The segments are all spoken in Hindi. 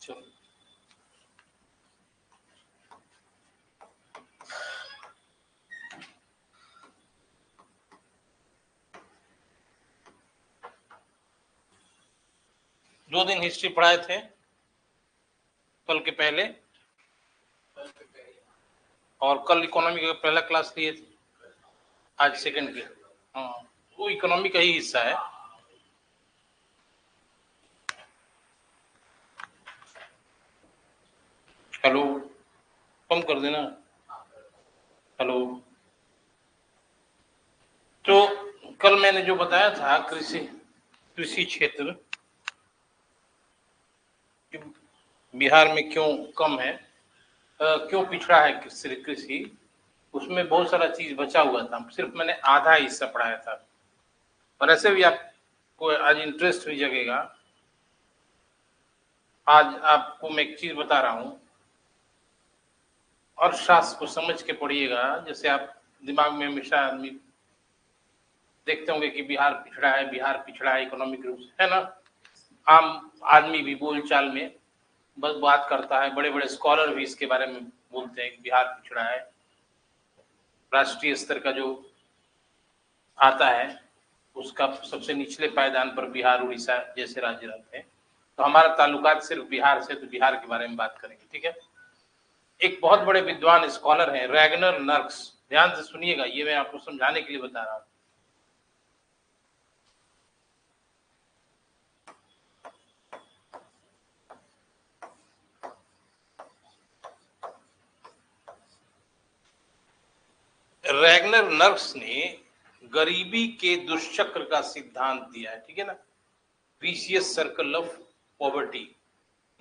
चलो दो दिन हिस्ट्री पढ़ाए थे कल के पहले, और कल इकोनॉमी का पहला क्लास लिए थे, आज सेकंड के। हाँ, वो इकोनॉमी का ही हिस्सा है। हेलो, कम कर देना। हेलो, तो कल मैंने जो बताया था कृषि क्षेत्र बिहार में क्यों कम है, क्यों पिछड़ा है कृषि, उसमें बहुत सारा चीज बचा हुआ था, सिर्फ मैंने आधा हिस्सा पढ़ाया था। और ऐसे भी आपको आज इंटरेस्ट भी जगेगा। आज आपको मैं एक चीज बता रहा हूं, अर्थशास्त्र को समझ के पढ़िएगा। जैसे आप दिमाग में हमेशा आदमी देखते होंगे कि बिहार पिछड़ा है इकोनॉमिक रूप से, है ना। आम आदमी भी बोलचाल में बस बात करता है, बड़े बड़े स्कॉलर भी इसके बारे में बोलते हैं कि बिहार पिछड़ा है। राष्ट्रीय स्तर का जो आता है उसका सबसे निचले पायदान पर बिहार उड़ीसा जैसे राज्य रहते हैं। तो हमारा ताल्लुकात सिर्फ बिहार से, तो बिहार के बारे में बात करेंगे, ठीक है। एक बहुत बड़े विद्वान स्कॉलर हैं रैगनर नर्क्स, ध्यान से सुनिएगा, ये मैं आपको समझाने के लिए बता रहा हूं। रैगनर नर्क्स ने गरीबी के दुष्चक्र का सिद्धांत दिया है, ठीक है ना, vicious circle of poverty.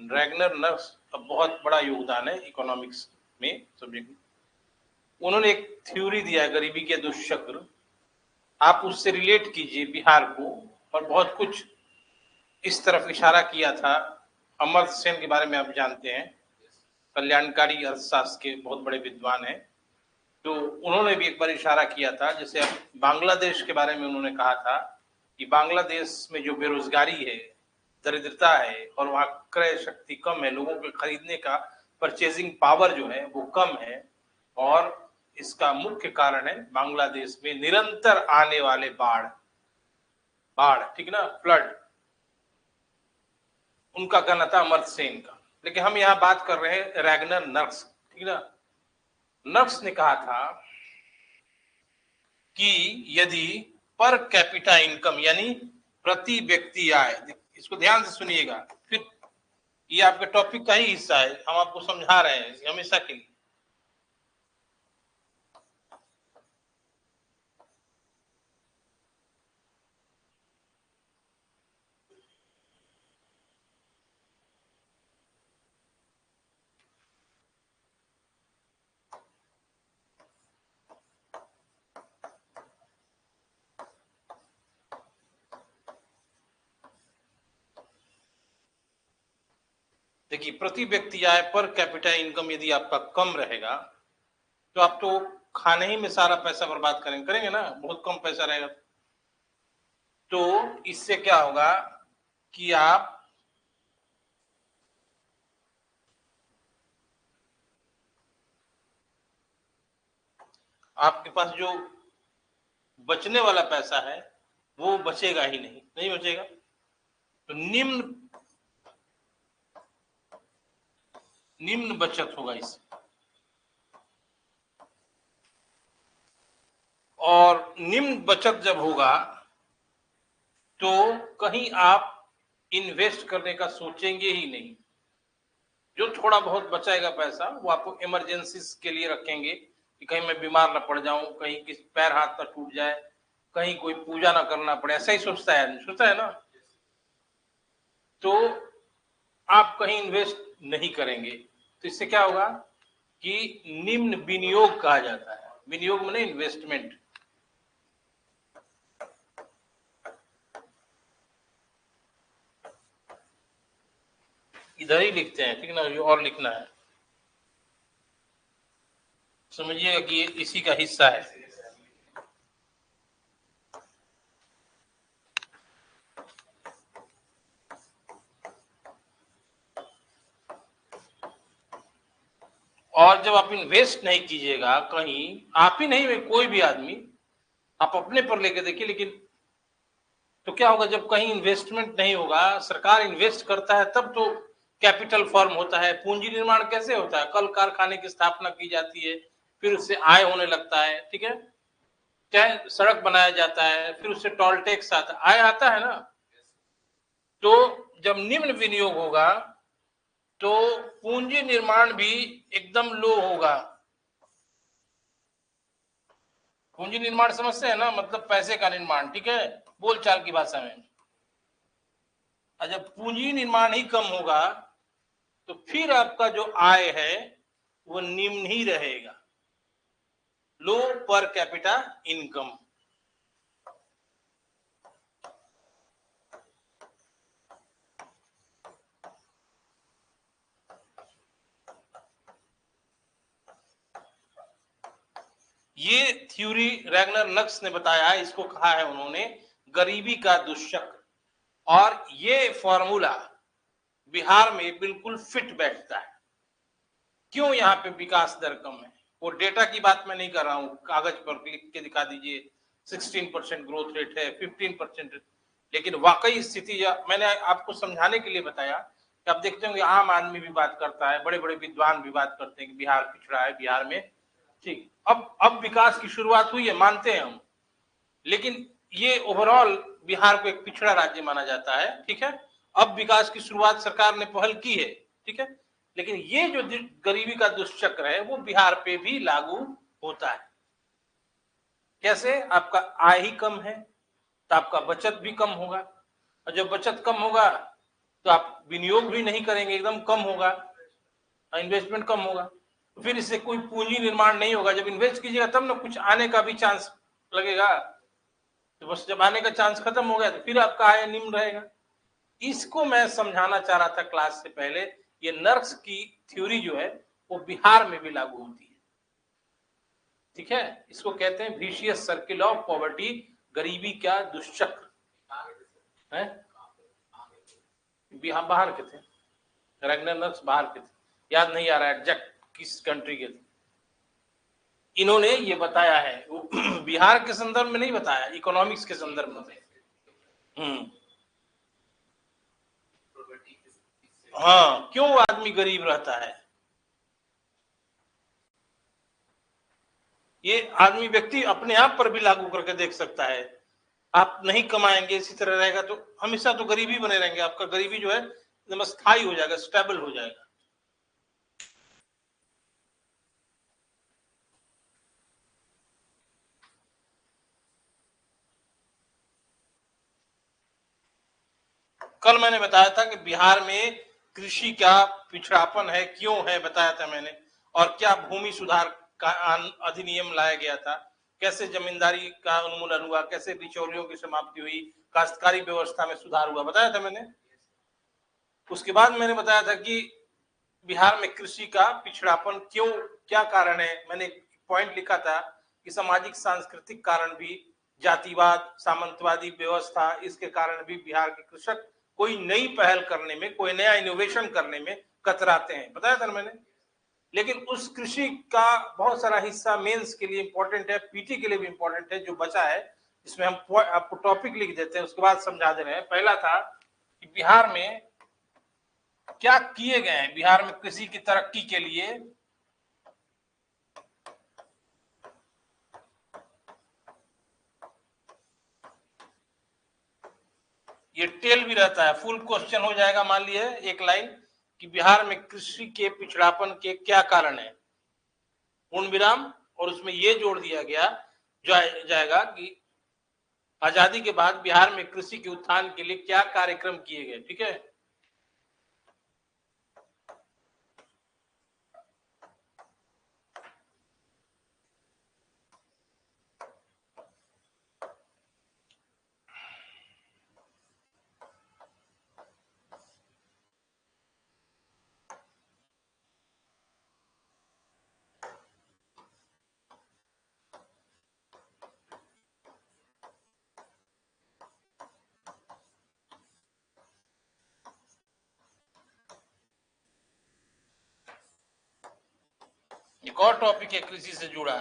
Ragnar नर्क्स का बहुत बड़ा योगदान है इकोनॉमिक्स में सब्जेक्ट में। उन्होंने एक थ्योरी दिया है गरीबी के दुष्चक्र, आप उससे रिलेट कीजिए बिहार को, और बहुत कुछ इस तरफ इशारा किया था। अमर्त्य सेन के बारे में आप जानते हैं, कल्याणकारी अर्थशास्त्र के बहुत बड़े विद्वान हैं। तो उन्होंने भी एक बार इशारा किया था, जैसे अब बांग्लादेश के बारे में उन्होंने कहा था कि बांग्लादेश में जो बेरोजगारी है, दरिद्रता है, और वहाँ क्रय शक्ति कम है, लोगों के खरीदने का परचेजिंग पावर जो है वो कम है, और इसका मुख्य कारण है बांग्लादेश में निरंतर आने वाले बाढ़, ठीक ना, फ्लड। उनका कहना था अमर्त्य सेन का। लेकिन हम यहाँ बात कर रहे हैं रैगनर नर्क्स, ठीक ना। नर्क्स ने कहा था कि यदि पर कैपिटा इनकम यानी प्रति व्यक्ति आय, इसको ध्यान से सुनिएगा, फिर ये आपके टॉपिक का ही हिस्सा है, हम आपको समझा रहे हैं हमेशा के लिए। देखिए, प्रति व्यक्ति आय पर कैपिटा इनकम यदि आपका कम रहेगा तो आप तो खाने ही में सारा पैसा बर्बाद करेंगे ना, बहुत कम पैसा रहेगा। तो इससे क्या होगा कि आपके पास जो बचने वाला पैसा है वो बचेगा ही नहीं बचेगा। तो निम्न बचत होगा इससे, और निम्न बचत जब होगा तो कहीं आप इन्वेस्ट करने का सोचेंगे ही नहीं। जो थोड़ा बहुत बचाएगा पैसा वो आपको इमरजेंसी के लिए रखेंगे कि कहीं मैं बीमार ना पड़ जाऊं, कहीं किसी पैर हाथ ना टूट जाए, कहीं कोई पूजा ना करना पड़े, ऐसा ही सोचता है ना। तो आप कहीं इन्वेस्ट नहीं करेंगे, तो इससे क्या होगा कि निम्न विनियोग कहा जाता है, विनियोग माने इन्वेस्टमेंट। इधर ही लिखते हैं, ठीक ना, ये और लिखना है, समझिएगा कि ये इसी का हिस्सा है। और जब आप इन्वेस्ट नहीं कीजिएगा कहीं, आप ही नहीं, कोई भी आदमी, आप अपने पर लेके देखिए, लेकिन तो क्या होगा जब कहीं इन्वेस्टमेंट नहीं होगा, सरकार इन्वेस्ट करता है तब तो कैपिटल फॉर्म होता है। पूंजी निर्माण कैसे होता है? कल कारखाने की स्थापना की जाती है, फिर उससे आय होने लगता है, ठीक है, चाहे सड़क बनाया जाता है, फिर उससे टोल टैक्स आता, आय आता है ना। तो जब निम्न विनियोग होगा तो पूंजी निर्माण भी एकदम लो होगा। पूंजी निर्माण समझते हैं ना, मतलब पैसे का निर्माण, ठीक है, बोलचाल की भाषा में। और जब पूंजी निर्माण ही कम होगा तो फिर आपका जो आय है वो निम्न ही रहेगा, लो पर कैपिटा इनकम। ये थ्योरी रैगनर नक्स ने बताया है, इसको कहा है उन्होंने गरीबी का दुष्चक्र। और ये फॉर्मूला बिहार में बिल्कुल फिट बैठता है। क्यों यहाँ पे विकास दर कम है? वो डेटा की बात मैं नहीं कर रहा हूं, कागज पर लिख के दिखा दीजिए 16% ग्रोथ रेट है, 15%, लेकिन वाकई स्थिति मैंने आपको समझाने के लिए बताया कि आप देखते होंगे आम आदमी भी बात करता है, बड़े बड़े विद्वान भी बात करते हैं कि बिहार पिछड़ा है, बिहार में ठीक। अब विकास की शुरुआत हुई है, मानते हैं हम, लेकिन ये ओवरऑल बिहार को एक पिछड़ा राज्य माना जाता है, ठीक है। अब विकास की शुरुआत सरकार ने पहल की है, ठीक है, लेकिन ये जो गरीबी का दुष्चक्र है वो बिहार पे भी लागू होता है। कैसे? आपका आय ही कम है तो आपका बचत भी कम होगा, और जब बचत कम होगा तो आप विनियोग भी नहीं करेंगे, एकदम कम होगा, इन्वेस्टमेंट कम होगा, तो फिर इससे कोई पूंजी निर्माण नहीं होगा। जब इन्वेस्ट कीजिएगा तब ना कुछ आने का भी चांस लगेगा, तो बस जब आने का चांस खत्म हो गया तो फिर आपका आय निम्न रहेगा। इसको मैं समझाना चाह रहा था क्लास से पहले। ये नर्क्स की थ्योरी जो है वो बिहार में भी लागू होती है, ठीक है। इसको कहते हैं विशियस सर्किल ऑफ पॉवर्टी, गरीबी का दुष्चक्र है। बिहार बाहर के थे, रैगनर नर्क्स बाहर के थे, याद नहीं आ रहा है एग्जैक्ट किस कंट्री के थे। इन्होंने ये बताया है, वो बिहार के संदर्भ में नहीं बताया, इकोनॉमिक्स के संदर्भ में। हम्म, हाँ, क्यों आदमी गरीब रहता है, ये आदमी व्यक्ति अपने आप पर भी लागू करके देख सकता है। आप नहीं कमाएंगे, इसी तरह रहेगा तो हमेशा तो गरीबी बने रहेंगे, आपका गरीबी जो है एकदम स्थायी हो जाएगा, स्टेबल हो जाएगा। कल मैंने बताया था कि बिहार में कृषि का पिछड़ापन है, क्यों है बताया था मैंने, और क्या भूमि सुधार का अधिनियम लाया गया था, कैसे जमींदारी का उन्मूलन हुआ, कैसे बिचौलियों की समाप्ति हुई, काश्तकारी व्यवस्था में सुधार हुआ, बताया था मैंने। उसके बाद मैंने बताया था कि बिहार में कृषि का पिछड़ापन क्यों, क्या कारण है। मैंने पॉइंट लिखा था कि सामाजिक सांस्कृतिक कारण भी, जातिवाद, सामंतवादी व्यवस्था, इसके कारण भी बिहार के कृषक कोई नई पहल करने में, कोई नया इनोवेशन करने में कतराते हैं, बताया था मैंने। लेकिन उस कृषि का बहुत सारा हिस्सा मेंस के लिए इंपॉर्टेंट है, पीटी के लिए भी इंपॉर्टेंट है, जो बचा है इसमें हम आपको टॉपिक लिख देते हैं, उसके बाद समझा दे रहे हैं। पहला था कि बिहार में क्या किए गए हैं, बिहार में कृषि की तरक्की के लिए। ये टेल भी रहता है, फुल क्वेश्चन हो जाएगा, मान लिए एक लाइन कि बिहार में कृषि के पिछड़ापन के क्या कारण है, पूर्ण विराम, और उसमें ये जोड़ दिया गया जाएगा कि आजादी के बाद बिहार में कृषि के उत्थान के लिए क्या कार्यक्रम किए गए, ठीक है। एक और टॉपिक है कृषि से जुड़ा,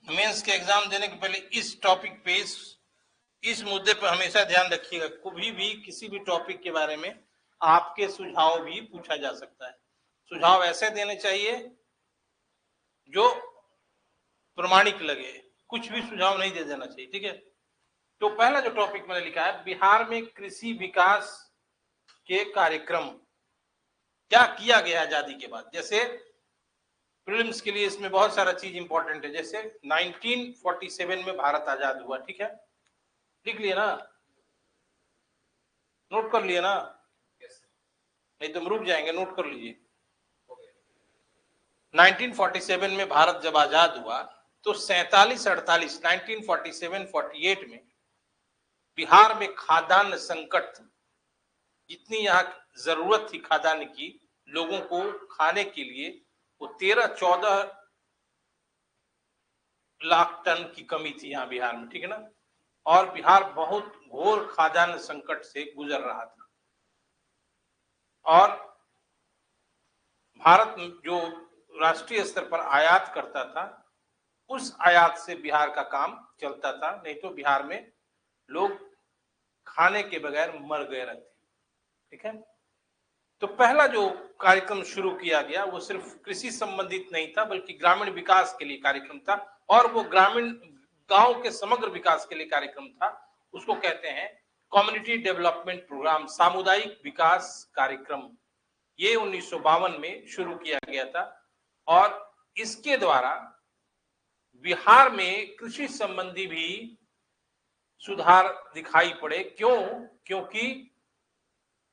मेंस के एग्जाम देने के पहले इस टॉपिक पे इस मुद्दे पर हमेशा ध्यान रखिएगा। कभी भी किसी भी टॉपिक के बारे में आपके सुझाव भी पूछा जा सकता है। सुझाव ऐसे देने चाहिए जो प्रमाणिक लगे, कुछ भी सुझाव नहीं दे देना चाहिए, ठीक है। तो पहला जो टॉपिक मैंने लिखा है, बिहार में कृषि विकास के कार्यक्रम क्या किया गया आजादी के बाद। जैसे प्रीलिम्स के लिए इसमें बहुत सारा चीज इंपॉर्टेंट है। जैसे 1947 में भारत आजाद हुआ, ठीक है, लिख लिए ना, नोट कर लिए ना, नहीं तो रुक जाएंगे, नोट कर लीजिए। 1947 में भारत जब आजाद हुआ तो 47-48 1947-48 में बिहार में खाद्यान्न संकट था। जितनी यहाँ जरूरत थी खाद्यान्न की लोगों को खाने के लिए, वो 13-14 लाख टन की कमी थी यहाँ बिहार में, ठीक है ना। और बिहार बहुत घोर खाद्यान्न संकट से गुजर रहा था। और भारत जो राष्ट्रीय स्तर पर आयात करता था, उस आयात से बिहार का काम चलता था, नहीं तो बिहार में लोग खाने के बगैर मर गए रहते, ठीक है। तो पहला जो कार्यक्रम शुरू किया गया वो सिर्फ कृषि संबंधित नहीं था, बल्कि ग्रामीण विकास के लिए कार्यक्रम था। और वो ग्रामीण गांव के समग्र विकास के लिए कार्यक्रम था। उसको कहते हैं कम्युनिटी डेवलपमेंट प्रोग्राम, सामुदायिक विकास कार्यक्रम। ये 1952 में शुरू किया गया था। और इसके द्वारा बिहार में कृषि संबंधी भी सुधार दिखाई पड़े। क्यों? क्योंकि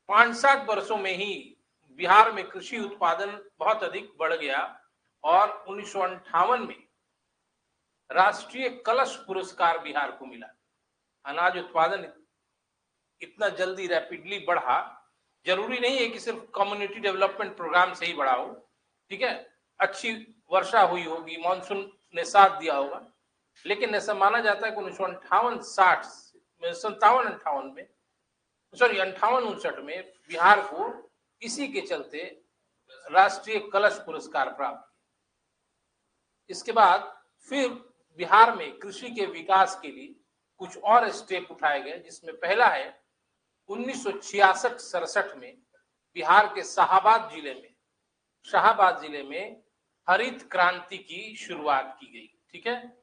5-7 वर्षों में ही बिहार में कृषि उत्पादन बहुत अधिक बढ़ गया। और 1958 में राष्ट्रीय कलश पुरस्कार बिहार को मिला। अनाज उत्पादन इतना जल्दी रैपिडली बढ़ा, जरूरी नहीं है कि सिर्फ कम्युनिटी डेवलपमेंट प्रोग्राम से ही बढ़ा हो, ठीक है। अच्छी वर्षा हुई होगी, मानसून ने साथ दिया होगा, लेकिन ऐसा माना जाता है कि 1958 में, सॉरी 58-59 में बिहार को इसी के चलते राष्ट्रीय कलश पुरस्कार प्राप्त। इसके बाद फिर बिहार में कृषि के विकास के लिए कुछ और स्टेप उठाए गए, जिसमें पहला है 1966-67 में बिहार के शाहाबाद जिले में हरित क्रांति की शुरुआत की गई, ठीक है।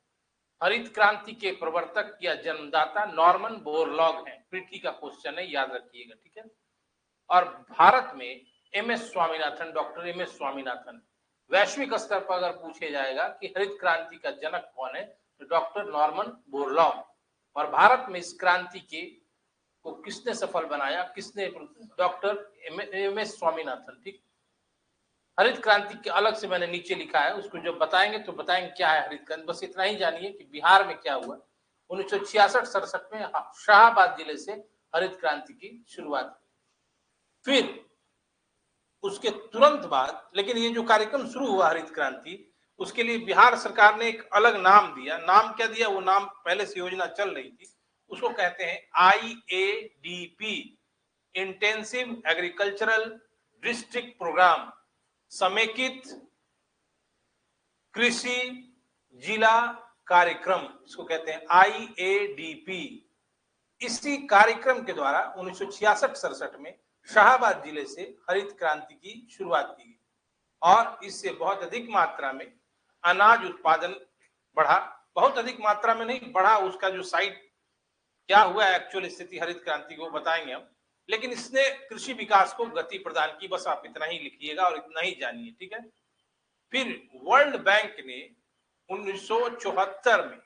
हरित क्रांति के प्रवर्तक या जन्मदाता नॉर्मन बोरलॉग हैं। प्रीति का क्वेश्चन है, याद रखिएगा, ठीक है। और भारत में डॉक्टर एम एस स्वामीनाथन, वैश्विक स्तर पर अगर पूछे जाएगा कि हरित क्रांति का जनक कौन है, तो डॉक्टर नॉर्मन बोरलॉग। और भारत में इस क्रांति को किसने सफल बनाया, किसने? डॉक्टर एम एस स्वामीनाथन, ठीक। हरित क्रांति के अलग से मैंने नीचे लिखा है, उसको जब बताएंगे तो बताएंगे क्या है हरित क्रांति। बस इतना ही जानिए कि बिहार में क्या हुआ। 1966-67 में शाहाबाद जिले से हरित क्रांति की शुरुआत। फिर उसके तुरंत बाद, लेकिन ये जो कार्यक्रम शुरू हुआ हरित क्रांति, उसके लिए बिहार सरकार ने एक अलग नाम दिया। नाम क्या दिया? वो नाम पहले से योजना चल रही थी, उसको कहते हैं IADP, intensive agricultural district programme, समेकित कृषि जिला कार्यक्रम, इसको कहते हैं IADP। इसी कार्यक्रम के द्वारा 1966-67 में शाहाबाद जिले से हरित क्रांति की शुरुआत की गई और इससे बहुत अधिक मात्रा में अनाज उत्पादन बढ़ा। बहुत अधिक मात्रा में नहीं बढ़ा, उसका जो साइड क्या हुआ एक्चुअल स्थिति हरित क्रांति को बताएंगे हम, लेकिन इसने कृषि विकास को गति प्रदान की। बस आप इतना ही लिखिएगा और इतना ही जानिए, ठीक है। फिर वर्ल्ड बैंक ने 1974 में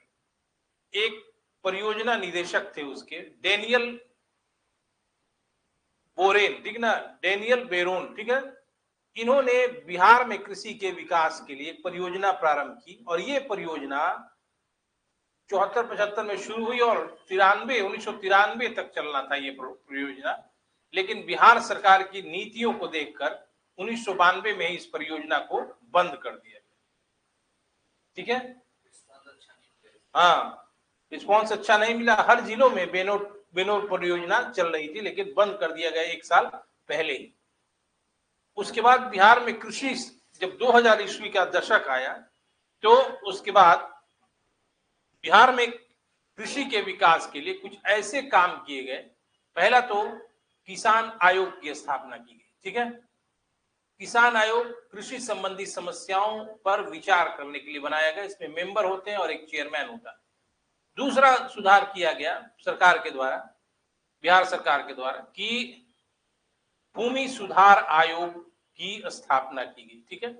एक परियोजना निदेशक थे उसके, डेनियल बोरेन, ठीक ना, डेनियल बेरोन, ठीक है, इन्होंने बिहार में कृषि के विकास के लिए एक परियोजना प्रारंभ की और ये परियोजना 74-75 में शुरू हुई और 1993 तक चलना था ये परियोजना, लेकिन बिहार सरकार की नीतियों को देखकर 1992 में इस परियोजना को बंद कर दिया गया। ठीक है, हाँ, रिस्पॉन्स अच्छा नहीं मिला। हर जिलों में बेनोर परियोजना चल रही थी, लेकिन बंद कर दिया गया 1 साल पहले ही। उसके बाद बिहार में कृषि, जब 2000 ईस्वी का दशक आया तो उसके बाद बिहार में कृषि के विकास के लिए कुछ ऐसे काम किए गए। पहला तो किसान आयोग की स्थापना की गई। ठीक है, किसान आयोग कृषि संबंधी समस्याओं पर विचार करने के लिए बनाया गया। इसमें मेंबर होते हैं और एक चेयरमैन होता है। दूसरा सुधार किया गया सरकार के द्वारा, बिहार सरकार के द्वारा, कि भूमि सुधार आयोग की स्थापना की गई। ठीक है,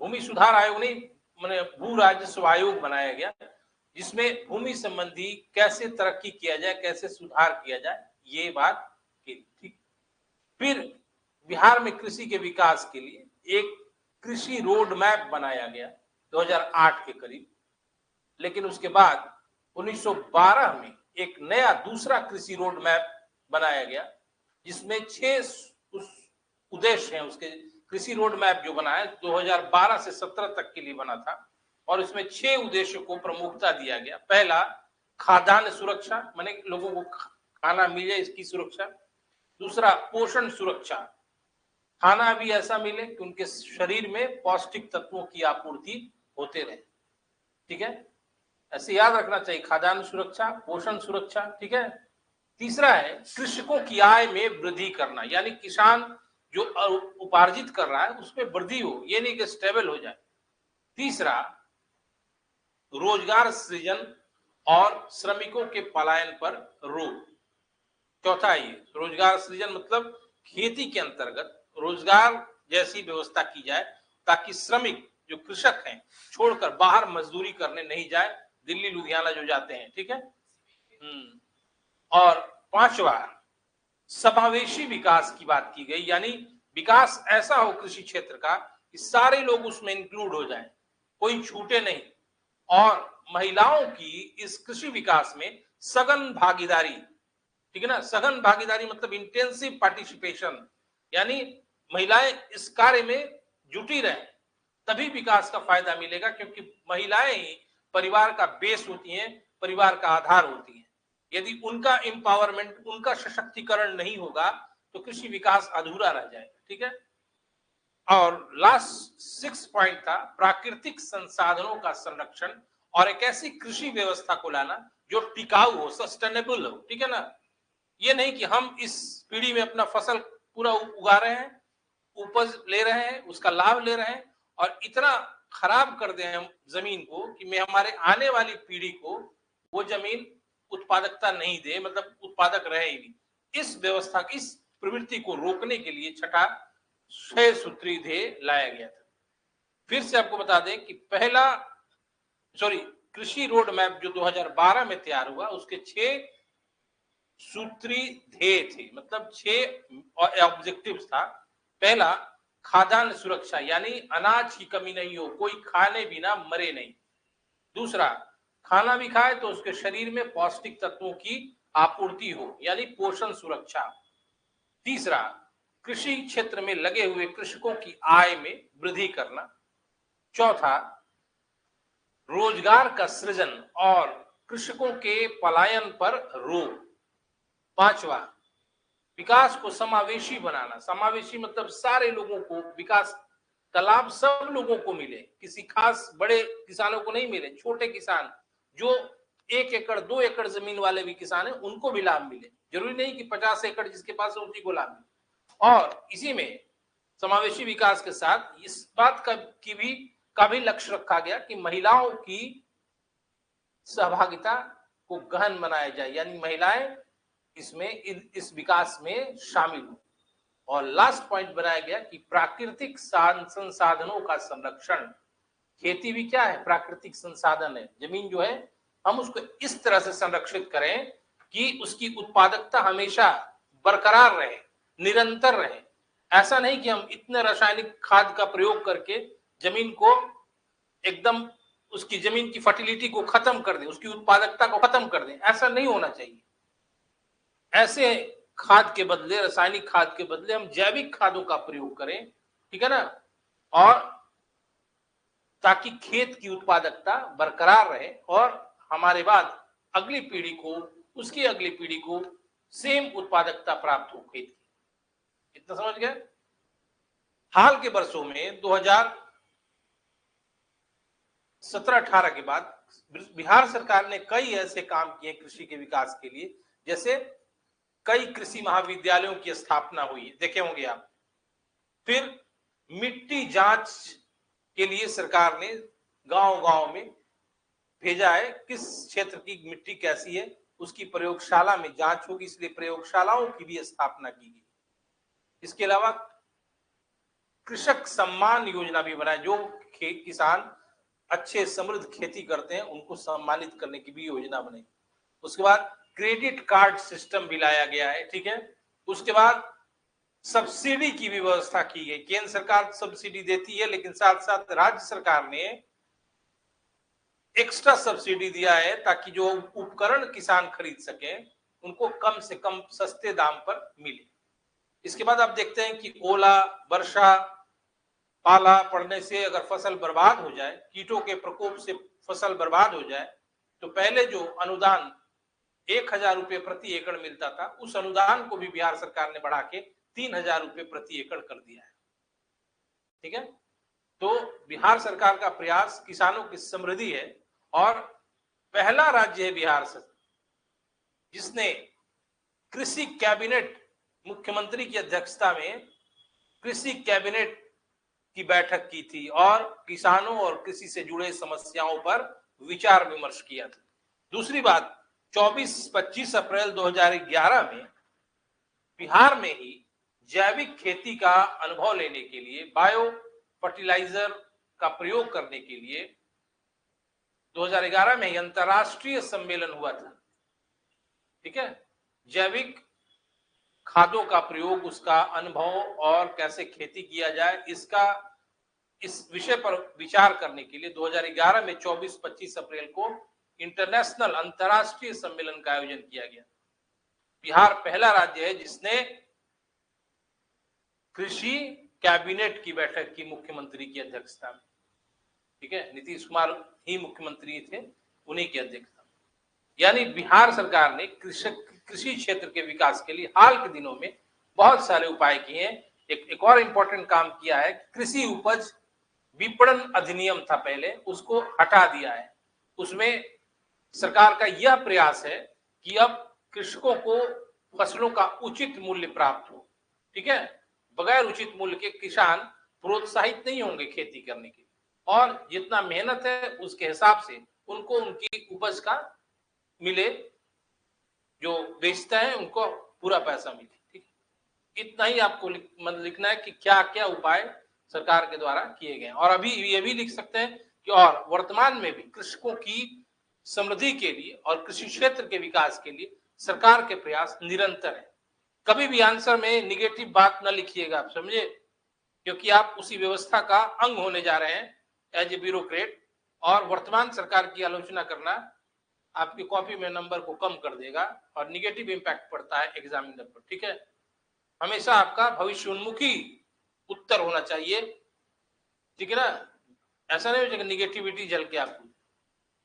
भूमि सुधार आयोग नहीं, मैंने भू राजस्व आयोग बनाया गया, जिसमें भूमि संबंधी कैसे तरक्की किया जाए, कैसे सुधार किया जाए, ये बात की। ठीक, फिर बिहार में कृषि के विकास के लिए एक कृषि रोड मैप बनाया गया 2008 के करीब, लेकिन उसके बाद 1912 में एक नया दूसरा कृषि रोड मैप बनाया गया, जिसमें 6 उद्देश्य हैं। उसके कृषि रोड मैप जो बना है 2012 से 17 तक के लिए बना था और इसमें 6 उद्देश्यों को प्रमुखता दिया गया। पहला, खाद्यान्न सुरक्षा, माने लोगों को खाना मिले, इसकी सुरक्षा। दूसरा, पोषण सुरक्षा, खाना भी ऐसा मिले कि उनके शरीर में पौष्टिक तत्वों की आपूर्ति होते रहे। ठीक है, ऐसे याद रखना चाहिए, खाद्यान्न सुरक्षा, पोषण सुरक्षा। ठीक है, तीसरा है कृषकों की आय में वृद्धि करना, यानी किसान जो उपार्जित कर रहा है उसमें वृद्धि हो, ये नहीं कि स्टेबल हो जाए। तीसरा, रोजगार सृजन और श्रमिकों के पलायन पर रोक। चौथा, ये रोजगार सृजन मतलब खेती के अंतर्गत रोजगार जैसी व्यवस्था की जाए ताकि श्रमिक जो कृषक हैं छोड़कर बाहर मजदूरी करने नहीं जाए, दिल्ली लुधियाना जो जाते हैं। ठीक है, और पांचवा, समावेशी विकास की बात की गई, यानी विकास ऐसा हो कृषि क्षेत्र का कि सारे लोग उसमें इंक्लूड हो जाएं, कोई छूटे नहीं, और महिलाओं की इस कृषि विकास में सघन भागीदारी। ठीक है ना, सघन भागीदारी मतलब इंटेंसिव पार्टिसिपेशन, यानी महिलाएं इस कार्य में जुटी रहें, तभी विकास का फायदा मिलेगा, क्योंकि महिलाएं ही परिवार का बेस होती हैं, परिवार का आधार होती हैं। यदि उनका एम्पावरमेंट, उनका सशक्तिकरण नहीं होगा तो कृषि विकास अधूरा रह जाएगा। ठीक है, और लास्ट 6 पॉइंट था प्राकृतिक संसाधनों का संरक्षण और एक ऐसी कृषि व्यवस्था को लाना जो टिकाऊ हो, सस्टेनेबल हो। ठीक है ना, ये नहीं कि हम इस पीढ़ी में अपना फसल पूरा उगा रहे हैं, उपज ले रहे हैं, उसका लाभ ले रहे हैं और इतना खराब कर दें हम जमीन को कि हमारे आने वाली पीढ़ी को वो जमीन उत्पादकता नहीं दे, मतलब उत्पादक रहे ही नहीं। इस व्यवस्था की, इस प्रवृत्ति को रोकने के लिए छठा 6 सूत्री ध्येय लाया गया था। फिर से आपको बता दें कि कृषि रोड मैप जो 2012 में तैयार हुआ, उसके 6 सूत्री ध्येय थे, मतलब 6 ऑब्जेक्टिव्स था। पहला, खाद्यान्न सुरक्षा, यानी अनाज की कमी नहीं हो, कोई खाने बिना मरे नहीं। दूसरा, खाना भी खाए तो उसके शरीर में पौष्टिक तत्वों की आपूर्ति हो, यानी पोषण सुरक्षा। तीसरा, कृषि क्षेत्र में लगे हुए कृषकों की आय में वृद्धि करना। चौथा, रोजगार का सृजन और कृषकों के पलायन पर रोक। पांचवा, विकास को समावेशी बनाना, समावेशी मतलब सारे लोगों को विकास का लाभ सब लोगों को मिले, किसी खास बड़े किसानों को नहीं मिले, छोटे किसान जो 1 एकड़ 2 एकड़ जमीन वाले भी किसान हैं उनको भी लाभ मिले, जरूरी नहीं कि 50 एकड़ जिसके पास है उसी को लाभ मिले। और इसी में समावेशी विकास के साथ इस बात का भी लक्ष्य रखा गया कि महिलाओं की सहभागिता को गहन बनाया जाए, यानी महिलाएं इसमें इस विकास में शामिल हो। और लास्ट पॉइंट बनाया गया कि प्राकृतिक संसाधनों का संरक्षण। खेती भी क्या है, प्राकृतिक संसाधन है। जमीन जो है हम उसको इस तरह से संरक्षित करें कि उसकी उत्पादकता हमेशा बरकरार रहे, निरंतर रहे। ऐसा नहीं कि हम इतने रासायनिक खाद का प्रयोग करके जमीन को एकदम उसकी जमीन की फर्टिलिटी को खत्म कर दें, उसकी उत्पादकता को खत्म कर दें, ऐसा नहीं होना चाहिए। ऐसे खाद के बदले, रासायनिक खाद के बदले हम जैविक खादों का प्रयोग करें, ठीक है ना, और ताकि खेत की उत्पादकता बरकरार रहे और हमारे बाद अगली पीढ़ी को, उसकी अगली पीढ़ी को सेम उत्पादकता प्राप्त हो खेत की। इतना समझ गए? हाल के वर्षों में 2017-18 के बाद बिहार सरकार ने कई ऐसे काम किए कृषि के विकास के लिए, जैसे कई कृषि महाविद्यालयों की स्थापना हुई है, देखे होंगे आप। फिर मिट्टी जांच के लिए सरकार ने गांव-गांव में भेजा है, किस क्षेत्र की मिट्टी कैसी है, उसकी प्रयोगशाला में जांच होगी, इसलिए प्रयोगशालाओं की भी स्थापना की गई। इसके अलावा कृषक सम्मान योजना भी बनाई, जो किसान अच्छे समृद्ध खेती करते हैं उनको सम्मानित करने की भी योजना बनी। उसके बाद क्रेडिट कार्ड सिस्टम भी लाया गया है, ठीक है। उसके बाद सब्सिडी की भी व्यवस्था की गई। केंद्र सरकार सब्सिडी देती है, लेकिन साथ साथ राज्य सरकार ने एक्स्ट्रा सब्सिडी दिया है ताकि जो उपकरण किसान खरीद सके उनको कम से कम सस्ते दाम पर मिले। इसके बाद आप देखते हैं कि ओला, वर्षा, पाला पड़ने से अगर फसल बर्बाद हो जाए, कीटों के प्रकोप से फसल बर्बाद हो जाए, तो पहले जो अनुदान 1000 रुपए प्रति एकड़ मिलता था, उस अनुदान को भी बिहार सरकार ने बढ़ा के 3000 रुपए प्रति एकड़ कर दिया है, ठीक है। तो बिहार सरकार का प्रयास किसानों की समृद्धि है और पहला राज्य है बिहार से जिसने कृषि कैबिनेट, मुख्यमंत्री की अध्यक्षता में कृषि कैबिनेट की बैठक की थी और किसानों और कृषि से जुड़े समस्याओं पर विचार विमर्श किया था। दूसरी बात, 24-25 अप्रैल 2011 में बिहार में ही जैविक खेती का अनुभव लेने के लिए, बायो फर्टिलाइजर का प्रयोग करने के लिए 2011 में अंतरराष्ट्रीय सम्मेलन हुआ था, ठीक है। जैविक खादों का प्रयोग, उसका अनुभव और कैसे खेती किया जाए, इस विषय पर विचार करने के लिए 2011 में 24-25 अप्रैल को इंटरनेशनल, अंतरराष्ट्रीय सम्मेलन का आयोजन किया गया। बिहार पहला राज्य है जिसने कृषि कैबिनेट की बैठक की मुख्यमंत्री की अध्यक्षता में, ठीक है। नीतीश कुमार ही मुख्यमंत्री थे, उन्हीं की अध्यक्षता में। यानी बिहार सरकार ने कृषि क्षेत्र के विकास के लिए हाल के दिनों में बहुत सारे उपाय किए हैं। एक और इंपॉर्टेंट काम किया है, कृषि उपज विपणन अधिनियम था पहले, उसको हटा दिया है। उसमें सरकार का यह प्रयास है कि अब कृषकों को फसलों का उचित मूल्य प्राप्त हो, ठीक है। बगैर उचित मूल्य के किसान प्रोत्साहित नहीं होंगे खेती करने के लिए, और जितना मेहनत है उसके हिसाब से उनको उनकी उपज का मिले, जो बेचता है उनको पूरा पैसा मिले, ठीक है। इतना ही आपको लिखना है कि क्या क्या उपाय सरकार के द्वारा किए गए। और अभी ये भी लिख सकते हैं कि और वर्तमान में भी कृषकों की समृद्धि के लिए और कृषि क्षेत्र के विकास के लिए सरकार के प्रयास निरंतर है। कभी भी आंसर में निगेटिव बात न लिखिएगा, आप समझे, क्योंकि आप उसी व्यवस्था का अंग होने जा रहे हैं एज ए ब्यूरोक्रेट, और वर्तमान सरकार की आलोचना करना आपकी कॉपी में नंबर को कम कर देगा और निगेटिव इंपैक्ट पड़ता है एग्जामिनर पर, ठीक है। हमेशा आपका भविष्योन्मुखी उत्तर होना चाहिए, ठीक है ना। ऐसा नहीं हो जाएगा निगेटिविटी जल के आपको,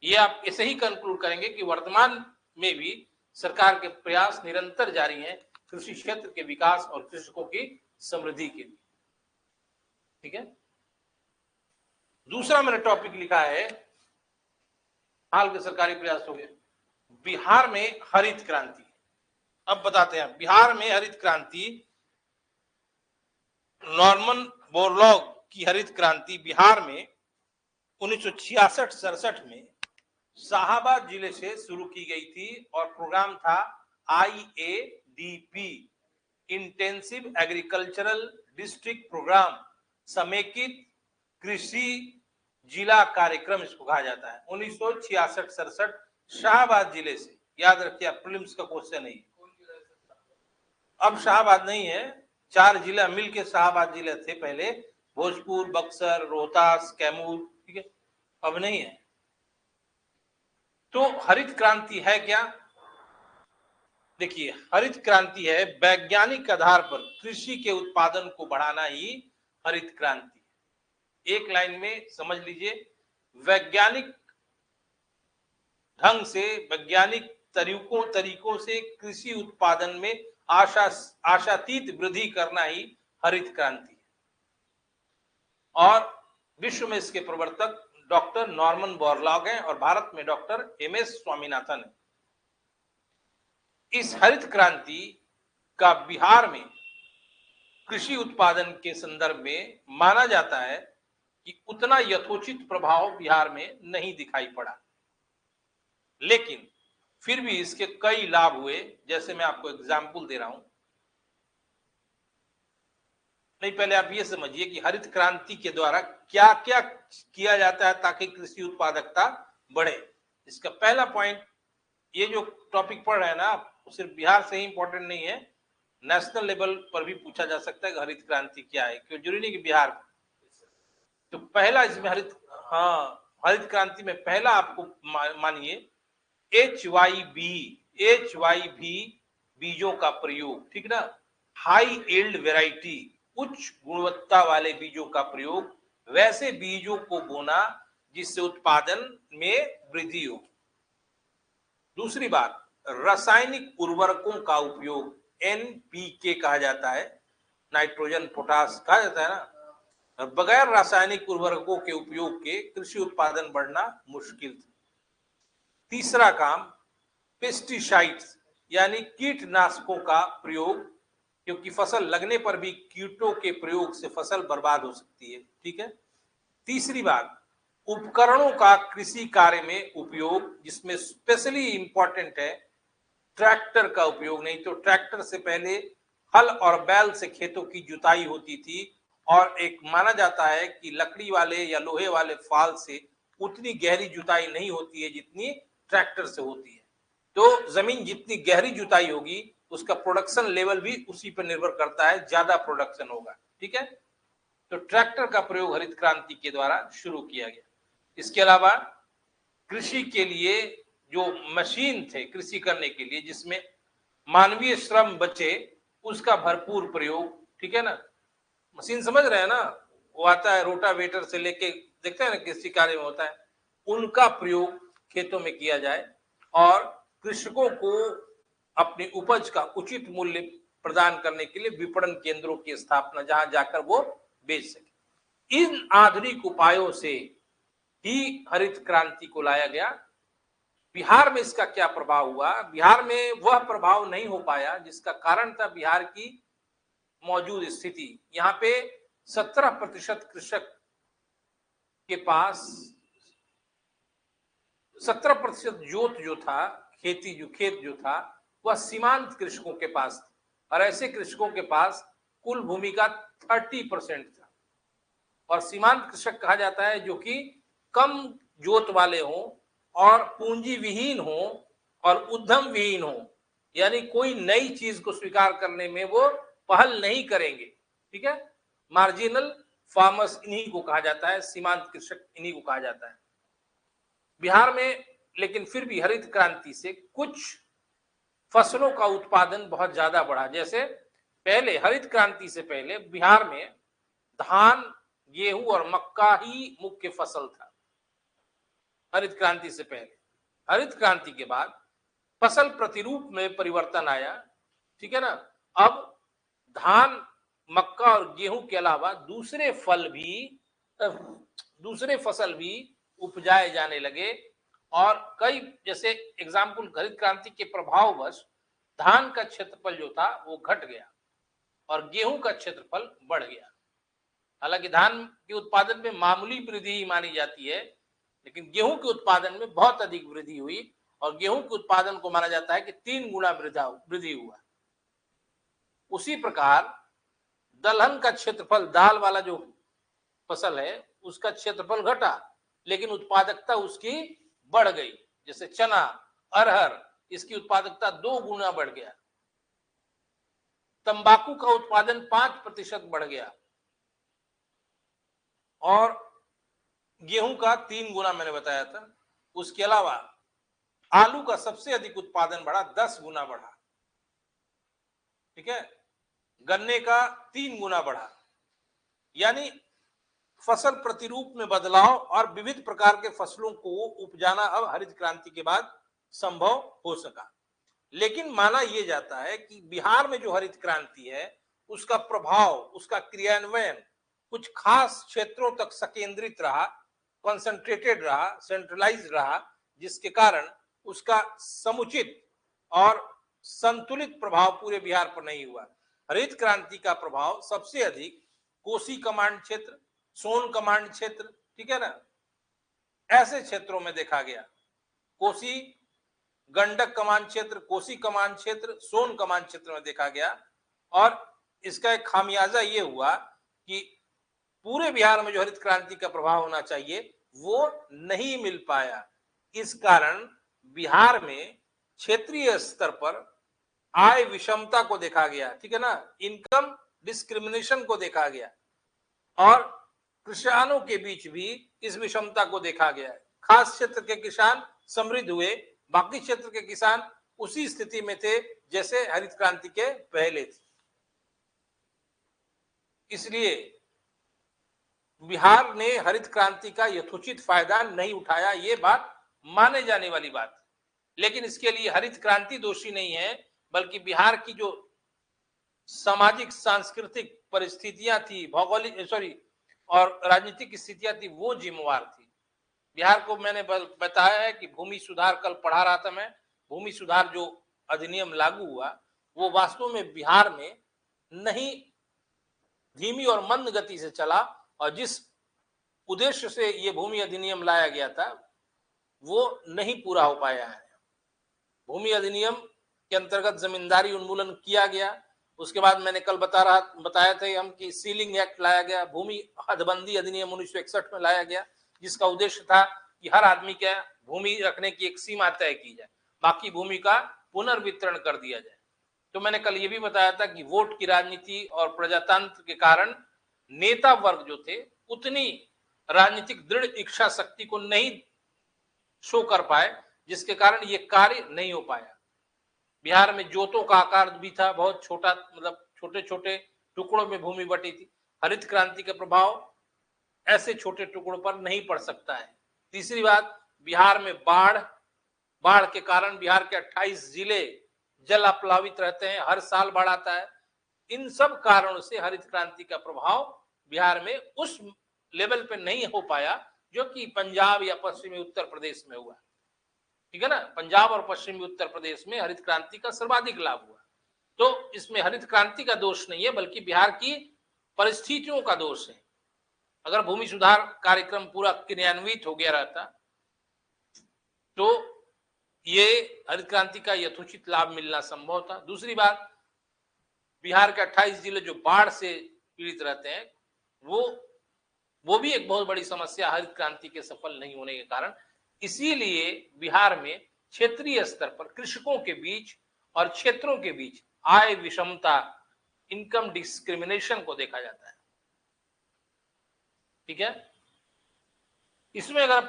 ये आप ऐसे ही कंक्लूड करेंगे कि वर्तमान में भी सरकार के प्रयास निरंतर जारी हैं कृषि क्षेत्र के विकास और कृषकों की समृद्धि के लिए, ठीक है। दूसरा मैंने टॉपिक लिखा है, हाल के सरकारी प्रयास हो गए बिहार में हरित क्रांति। अब बताते हैं, बिहार में हरित क्रांति, नॉर्मन बोरलॉग की हरित क्रांति बिहार में 1966-67 में शाहाबाद जिले से शुरू की गई थी और प्रोग्राम था IADP, intensive agricultural district programme, समेकित कृषि जिला कार्यक्रम इसको कहा जाता है। 1966-67 शाहाबाद जिले से, याद रखिए, प्रीलिम्स का क्वेश्चन नहीं, अब शाहाबाद नहीं है, 4 जिला मिलके शाहबाद जिले थे पहले, भोजपुर, बक्सर, रोहतास, कैमूर, ठीक है, अब नहीं है। तो हरित क्रांति है क्या? देखिए, हरित क्रांति है वैज्ञानिक आधार पर कृषि के उत्पादन को बढ़ाना ही हरित क्रांति। एक लाइन में समझ लीजिए, वैज्ञानिक ढंग से, वैज्ञानिक तरीकों से कृषि उत्पादन में आशातीत वृद्धि करना ही हरित क्रांति है। और विश्व में इसके प्रवर्तक डॉक्टर नॉर्मन बोरलॉग हैं और भारत में डॉक्टर एमएस स्वामीनाथन है। इस हरित क्रांति का बिहार में कृषि उत्पादन के संदर्भ में माना जाता है कि उतना यथोचित प्रभाव बिहार में नहीं दिखाई पड़ा, लेकिन फिर भी इसके कई लाभ हुए। जैसे मैं आपको एग्जाम्पल दे रहा हूं। नहीं, पहले आप ये समझिए कि हरित क्रांति के द्वारा क्या क्या किया जाता है ताकि कृषि उत्पादकता बढ़े। इसका पहला पॉइंट, ये जो टॉपिक पढ़ रहे हैं ना आप, सिर्फ बिहार से ही इंपॉर्टेंट नहीं है, नेशनल लेवल पर भी पूछा जा सकता है कि हरित क्रांति क्या है, क्यों जरूरी नहीं कि बिहार में। तो पहला इसमें हरित क्रांति में पहला आपको मानिए HYV बीजों का प्रयोग, ठीक ना, हाई यील्ड वैरायटी, उच्च गुणवत्ता वाले बीजों का प्रयोग, वैसे बीजों को बोना जिससे उत्पादन में वृद्धि हो। दूसरी बात, रासायनिक उर्वरकों का उपयोग, NPK कहा जाता है, नाइट्रोजन पोटास कहा जाता है ना। बगैर रासायनिक उर्वरकों के उपयोग के कृषि उत्पादन बढ़ना मुश्किल था। तीसरा काम, पेस्टिसाइड्स यानी कीटनाशकों का प्रयोग, क्योंकि फसल लगने पर भी कीटों के प्रयोग से फसल बर्बाद हो सकती है, ठीक है। तीसरी बात, उपकरणों का कृषि कार्य में उपयोग, जिसमें स्पेशली इंपॉर्टेंट है ट्रैक्टर का उपयोग। नहीं तो ट्रैक्टर से पहले हल और बैल से खेतों की जुताई होती थी, और एक माना जाता है कि लकड़ी वाले या लोहे वाले फाल से उतनी गहरी जुताई नहीं होती है जितनी ट्रैक्टर से होती है। तो जमीन जितनी गहरी जुताई होगी उसका प्रोडक्शन लेवल भी उसी पर निर्भर करता है, ज्यादा प्रोडक्शन होगा, ठीक है। तो ट्रैक्टर का प्रयोग हरित क्रांति के द्वारा शुरू किया गया। इसके अलावा कृषि के लिए जो मशीन थे कृषि करने के लिए, जिसमें मानवीय श्रम बचे, उसका भरपूर प्रयोग, ठीक है ना। मशीन समझ रहे हैं ना, वो आता है रोटावेटर से लेके, देखते हैं ना कृषि कार्य में होता है, उनका प्रयोग खेतों में किया जाए और कृषकों को अपनी उपज का उचित मूल्य प्रदान करने के लिए विपणन केंद्रों की स्थापना, जहां जाकर वो बेच सके। इन आधुनिक उपायों से ही हरित क्रांति को लाया गया। बिहार में इसका क्या प्रभाव हुआ? बिहार में वह प्रभाव नहीं हो पाया जिसका कारण था बिहार की मौजूद स्थिति। यहाँ पे 17% कृषक के पास 17% जोत जो था, खेत जो था, वह सीमांत कृषकों के पास था, और ऐसे कृषकों के पास कुल भूमि का 30% था। और सीमांत कृषक कहा जाता है जो कि कम जोत वाले हों और पूंजी विहीन हो और उद्यम विहीन हो, यानी कोई नई चीज को स्वीकार करने में वो पहल नहीं करेंगे, ठीक है। मार्जिनल फार्मर्स इन्हीं को कहा जाता है, सीमांत कृषक इन्हीं को कहा जाता है बिहार में। लेकिन फिर भी हरित क्रांति से कुछ फसलों का उत्पादन बहुत ज्यादा बढ़ा। जैसे पहले, हरित क्रांति से पहले बिहार में धान, गेहूं और मक्का ही मुख्य फसल था, हरित क्रांति से पहले। हरित क्रांति के बाद फसल प्रतिरूप में परिवर्तन आया, ठीक है ना। अब धान, मक्का और गेहूं के अलावा दूसरे फसल भी उपजाए जाने लगे, और कई, जैसे एग्जाम्पल, हरित क्रांति के प्रभाववश धान का क्षेत्रफल जो था वो घट गया और गेहूं का क्षेत्रफल बढ़ गया। हालांकि धान के उत्पादन में मामूली वृद्धि मानी जाती है, लेकिन गेहूं के उत्पादन में बहुत अधिक वृद्धि हुई, और गेहूं के उत्पादन को माना जाता है कि 3 गुना वृद्धि हुआ। उसी प्रकार दलहन का क्षेत्रफल, दाल वाला जो फसल है, उसका क्षेत्रफल घटा, लेकिन उत्पादकता उसकी बढ़ गई। जैसे चना, अरहर, इसकी उत्पादकता 2 गुना बढ़ गया। तंबाकू का उत्पादन 5% बढ़ गया और गेहूं का 3 गुना मैंने बताया था। उसके अलावा आलू का सबसे अधिक उत्पादन बढ़ा, 10 गुना बढ़ा, ठीक है। गन्ने का 3 गुना बढ़ा। यानी फसल प्रतिरूप में बदलाव और विविध प्रकार के फसलों को उपजाना अब हरित क्रांति के बाद संभव हो सका। लेकिन माना यह जाता है कि बिहार में जो हरित क्रांति है उसका प्रभाव, उसका क्रियान्वयन कुछ खास क्षेत्रों तक संकेंद्रित रहा, कंसंट्रेटेड रहा, सेंट्रलाइज रहा, जिसके कारण उसका समुचित और संतुलित प्रभाव पूरे बिहार पर नहीं हुआ। हरित क्रांति का प्रभाव सबसे अधिक कोसी कमांड क्षेत्र, सोन कमांड क्षेत्र, ठीक है ना, ऐसे क्षेत्रों में देखा गया। कोसी गंडक कमांड क्षेत्र, कोसी कमांड क्षेत्र, सोन कमांड क्षेत्र में देखा गया। और इसका एक खामियाजा ये हुआ कि पूरे बिहार में जो हरित क्रांति का प्रभाव होना चाहिए वो नहीं मिल पाया। इस कारण बिहार में क्षेत्रीय स्तर पर आय विषमता को देखा गया, ठीक है ना, इनकम डिस्क्रिमिनेशन को देखा गया और किसानों के बीच भी इस विषमता को देखा गया। खास क्षेत्र के किसान समृद्ध हुए, बाकी क्षेत्र के किसान उसी स्थिति में थे जैसे हरित क्रांति के पहले थे। इसलिए बिहार ने हरित क्रांति का यथोचित फायदा नहीं उठाया, ये बात माने जाने वाली बात। लेकिन इसके लिए हरित क्रांति दोषी नहीं है, बल्कि बिहार की जो सामाजिक सांस्कृतिक परिस्थितियां थी, भौगोलिक और राजनीतिक स्थितियां थी, वो जिम्मेवार थी। बिहार को मैंने बताया है कि भूमि सुधार, कल पढ़ा रहा था मैं, भूमि सुधार जो अधिनियम लागू हुआ वो वास्तव में बिहार में नहीं, धीमी और मंद गति से चला और जिस उद्देश्य से ये भूमि अधिनियम लाया गया था वो नहीं पूरा हो पाया है। भूमि अधिनियम के अंतर्गत जमींदारी उन्मूलन किया गया। उसके बाद मैंने कल बताया था हम कि सीलिंग एक्ट लाया गया, भूमि हदबंदी अधिनियम 1961 में लाया गया, जिसका उद्देश्य था कि हर आदमी के भूमि रखने की एक सीमा तय की जाए, बाकी भूमि का पुनर्वितरण कर दिया जाए। तो मैंने कल ये भी बताया था कि वोट की राजनीति और प्रजातंत्र के कारण नेता वर्ग जो थे उतनी राजनीतिक दृढ़ इच्छा शक्ति को नहीं शो कर पाए, जिसके कारण ये कार्य नहीं हो पाया। बिहार में जोतों का आकार भी था बहुत छोटा, मतलब छोटे छोटे टुकड़ों में भूमि बटी थी। हरित क्रांति का प्रभाव ऐसे छोटे टुकड़ों पर नहीं पड़ सकता है। तीसरी बात, बिहार में बाढ़ के कारण बिहार के 28 जिले जल अप्लावित रहते हैं, हर साल बाढ़ आता है। इन सब कारणों से हरित क्रांति का प्रभाव बिहार में उस लेवल पे नहीं हो पाया जो कि पंजाब या पश्चिमी उत्तर प्रदेश में हुआ, ठीक है ना। पंजाब और पश्चिमी उत्तर प्रदेश में हरित क्रांति का सर्वाधिक लाभ हुआ। तो इसमें हरित क्रांति का दोष नहीं है, बल्कि बिहार की परिस्थितियों का दोष है। अगर भूमि सुधार कार्यक्रम पूरा क्रियान्वित हो गया रहता तो ये हरित क्रांति का यथोचित लाभ मिलना संभव था। दूसरी बात, बिहार के 28 जिले जो बाढ़ से पीड़ित रहते हैं वो भी एक बहुत बड़ी समस्या हरित क्रांति के सफल नहीं होने के कारण। इसीलिए बिहार में क्षेत्रीय स्तर पर कृषकों के बीच और क्षेत्रों के बीच आय विषमता, इनकम डिस्क्रिमिनेशन को देखा जाता है, ठीक है। इसमें अगर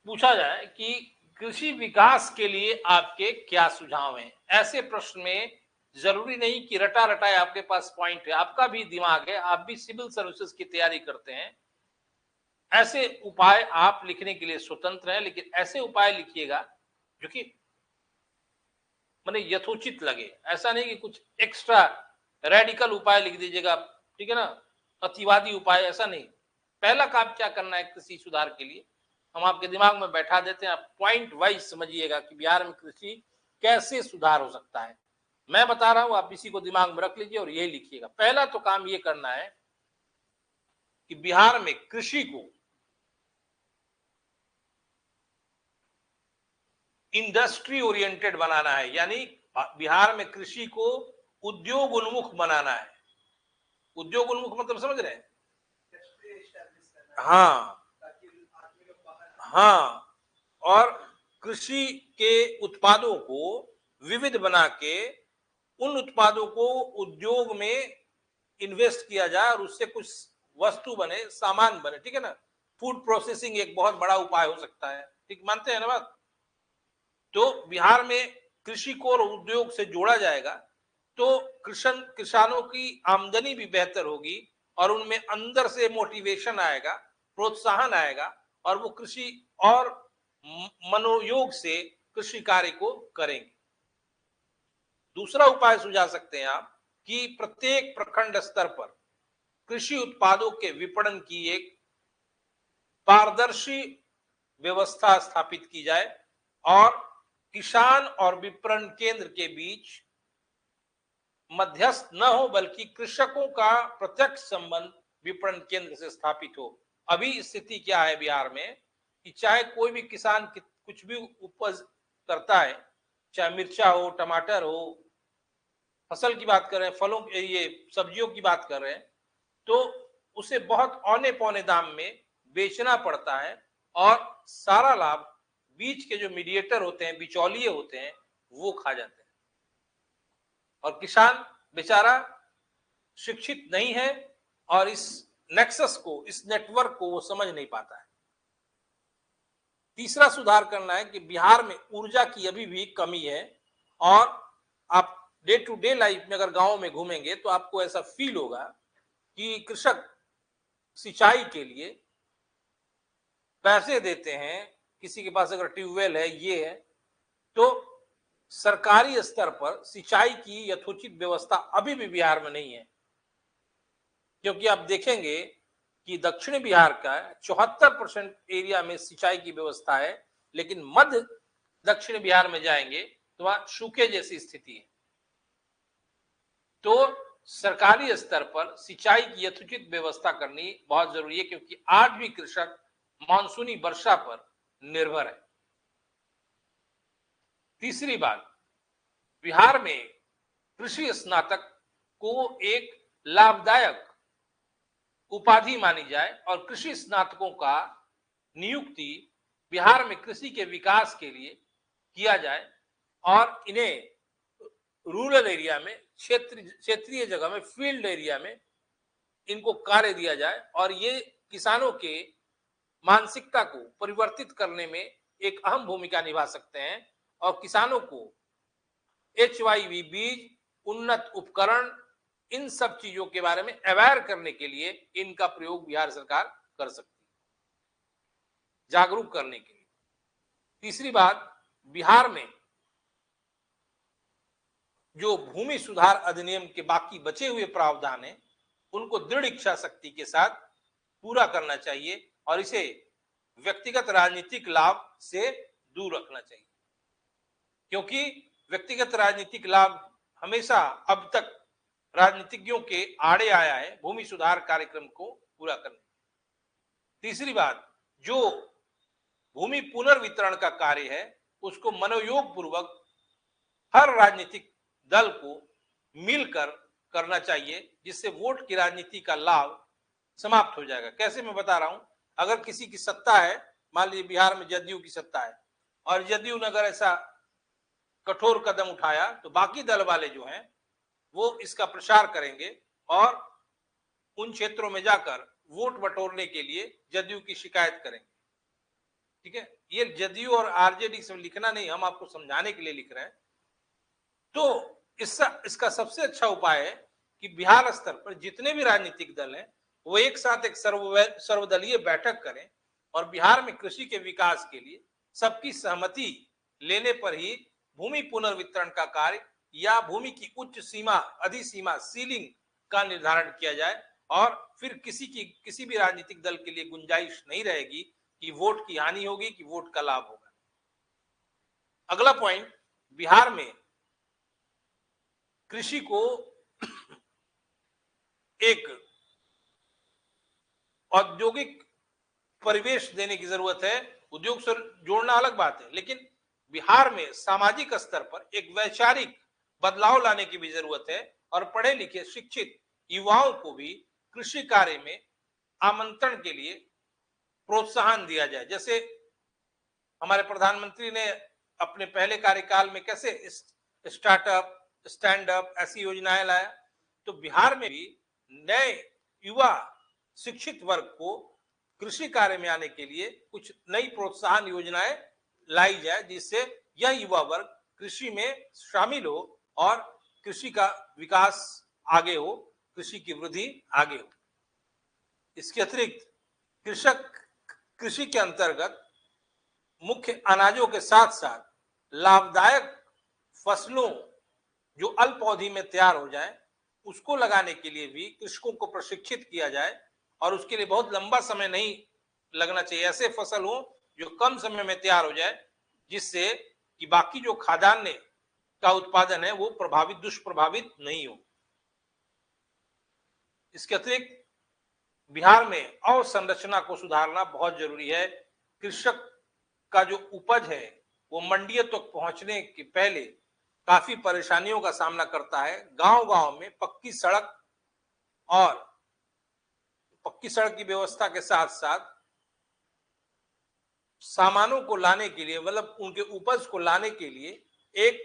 पूछा जाए कि कृषि विकास के लिए आपके क्या सुझाव हैं, ऐसे प्रश्न में जरूरी नहीं कि रटा रटाए आपके पास पॉइंट है, आपका भी दिमाग है, आप भी सिविल सर्विसेज की तैयारी करते हैं, ऐसे उपाय आप लिखने के लिए स्वतंत्र हैं। लेकिन ऐसे उपाय लिखिएगा जो कि माने यथोचित लगे। ऐसा नहीं कि कुछ एक्स्ट्रा रेडिकल उपाय लिख दीजिएगा, ठीक है ना, अतिवादी उपाय, ऐसा नहीं। पहला काम क्या करना है कृषि सुधार के लिए, हम आपके दिमाग में बैठा देते हैं, आप पॉइंट वाइज समझिएगा कि बिहार में कृषि कैसे सुधार हो सकता है। मैं बता रहा हूं, आप इसी को दिमाग में रख लीजिए और यही लिखिएगा। पहला तो काम ये करना है कि बिहार में कृषि को इंडस्ट्री ओरिएंटेड बनाना है, यानी बिहार में कृषि को उद्योग उन्मुख बनाना है। उद्योग उन्मुख मतलब समझ रहे हैं? हाँ हाँ, और कृषि के उत्पादों को विविध बना के उन उत्पादों को उद्योग में इन्वेस्ट किया जाए और उससे कुछ वस्तु बने, सामान बने, ठीक है ना। फूड प्रोसेसिंग एक बहुत बड़ा उपाय हो सकता है, ठीक मानते हैं ना बात। तो बिहार में कृषि को और उद्योग से जोड़ा जाएगा तो किसानों की आमदनी भी बेहतर होगी और उनमें अंदर से मोटिवेशन आएगा, प्रोत्साहन आएगा और वो कृषि और मनोयोग से कृषि कार्य को करेंगे। दूसरा उपाय सुझा सकते हैं आप कि प्रत्येक प्रखंड स्तर पर कृषि उत्पादों के विपणन की एक पारदर्शी व्यवस्था स्थापित की जाए और किसान और विपणन केंद्र के बीच मध्यस्थ न हो बल्कि कृषकों का प्रत्यक्ष संबंध विपणन केंद्र से स्थापित हो। अभी स्थिति क्या है बिहार में कि चाहे कोई भी किसान कुछ भी उपज करता है, चाहे मिर्चा हो, टमाटर हो, फसल की बात कर रहे हैं, फलों ये सब्जियों की बात कर रहे हैं, तो उसे बहुत औने पौने दाम में बेचना पड़ता है और सारा लाभ बीच के जो मीडिएटर होते हैं, बिचौलिए होते हैं, वो खा जाते हैं और किसान बेचारा शिक्षित नहीं है और इस नेक्सस को, इस नेटवर्क को वो समझ नहीं पाता है। तीसरा सुधार करना है कि बिहार में ऊर्जा की अभी भी कमी है और आप डे टू डे लाइफ में अगर गांव में घूमेंगे तो आपको ऐसा फील होगा कि कृषक सिंचाई के लिए पैसे देते हैं, किसी के पास अगर ट्यूबवेल है, ये है, तो सरकारी स्तर पर सिंचाई की यथोचित व्यवस्था अभी भी बिहार में नहीं है। क्योंकि आप देखेंगे कि दक्षिणी बिहार का 74% एरिया में सिंचाई की व्यवस्था है, लेकिन मध्य दक्षिण बिहार में जाएंगे तो वहां सूखे जैसी स्थिति है। तो सरकारी स्तर पर सिंचाई की यथोचित व्यवस्था करनी बहुत जरूरी है क्योंकि आज भी कृषक मानसूनी वर्षा पर निर्भर है। तीसरी बात, बिहार में कृषि स्नातक को एक लाभदायक उपाधि मानी जाए और कृषि स्नातकों का नियुक्ति बिहार में कृषि के विकास के लिए किया जाए और इन्हें रूरल एरिया में, क्षेत्रीय जगह में, फील्ड एरिया में इनको कार्य दिया जाए और ये किसानों के मानसिकता को परिवर्तित करने में एक अहम भूमिका निभा सकते हैं और किसानों को HYV बीज, उन्नत उपकरण, इन सब चीजों के बारे में अवेयर करने के लिए इनका प्रयोग बिहार सरकार कर सकती है, जागरूक करने के लिए। तीसरी बात, बिहार में जो भूमि सुधार अधिनियम के बाकी बचे हुए प्रावधान हैं उनको दृढ़ इच्छा शक्ति के साथ पूरा करना चाहिए और इसे व्यक्तिगत राजनीतिक लाभ से दूर रखना चाहिए, क्योंकि व्यक्तिगत राजनीतिक लाभ हमेशा अब तक राजनीतिज्ञों के आड़े आया है भूमि सुधार कार्यक्रम को पूरा करने। तीसरी बात, जो भूमि पुनर्वितरण का कार्य है उसको मनोयोग पूर्वक हर राजनीतिक दल को मिलकर करना चाहिए, जिससे वोट की राजनीति का लाभ समाप्त हो जाएगा। कैसे, मैं बता रहा हूं। अगर किसी की सत्ता है, मान लीजिए बिहार में जदयू की सत्ता है और जदयू ने अगर ऐसा कठोर कदम उठाया तो बाकी दल वाले जो हैं वो इसका प्रचार करेंगे और उन क्षेत्रों में जाकर वोट बटोरने के लिए जदयू की शिकायत करेंगे। ठीक है, ये जदयू और आरजेडी से लिखना नहीं, हम आपको समझाने के लिए लिख रहे हैं। तो इसका सबसे अच्छा उपाय है कि बिहार स्तर पर जितने भी राजनीतिक दल हैं वो एक साथ एक सर्वदलीय बैठक करें और बिहार में कृषि के विकास के लिए सबकी सहमति लेने पर ही भूमि पुनर्वितरण का कार्य या भूमि की उच्च सीमा, अधिसीमा, सीलिंग का निर्धारण किया जाए और फिर किसी भी राजनीतिक दल के लिए गुंजाइश नहीं रहेगी कि वोट की हानि होगी कि वोट का लाभ होगा। अगला पॉइंट, बिहार में कृषि को एक औद्योगिक परिवेश देने की जरूरत है। उद्योग से जोड़ना अलग बात है, लेकिन बिहार में सामाजिक स्तर पर एक वैचारिक बदलाव लाने की भी जरूरत है और पढ़े लिखे शिक्षित युवाओं को भी कृषि कार्य में आमंत्रण के लिए प्रोत्साहन दिया जाए। जैसे हमारे प्रधानमंत्री ने अपने पहले कार्यकाल में कैसे स्टार्टअप, स्टैंड अप, ऐसी योजनाएं लाया। तो बिहार में भी नए युवा शिक्षित वर्ग को कृषि कार्य में आने के लिए कुछ नई प्रोत्साहन योजनाएं लाई जाए, जिससे यह युवा वर्ग कृषि में शामिल हो और कृषि का विकास आगे हो, कृषि की वृद्धि आगे हो। इसके अतिरिक्त कृषक कृषि के अंतर्गत मुख्य अनाजों के साथ साथ लाभदायक फसलों जो अल्प अवधि में तैयार हो जाए उसको लगाने के लिए भी कृषकों को प्रशिक्षित किया जाए, और उसके लिए बहुत लंबा समय नहीं लगना चाहिए। ऐसे फसल हो जो कम समय में तैयार हो जाए, जिससे कि बाकी जो खाद्यान्न का उत्पादन है वो दुष्प्रभावित नहीं हो। इसके अतिरिक्त बिहार में अवसंरचना को सुधारना बहुत जरूरी है। कृषक का जो उपज है वो मंडियों तक तो पहुंचने के पहले काफी परेशानियों का सामना करता है। गांव-गांव में पक्की सड़क की व्यवस्था के साथ साथ सामानों को लाने के लिए, मतलब उनके उपज को लाने के लिए एक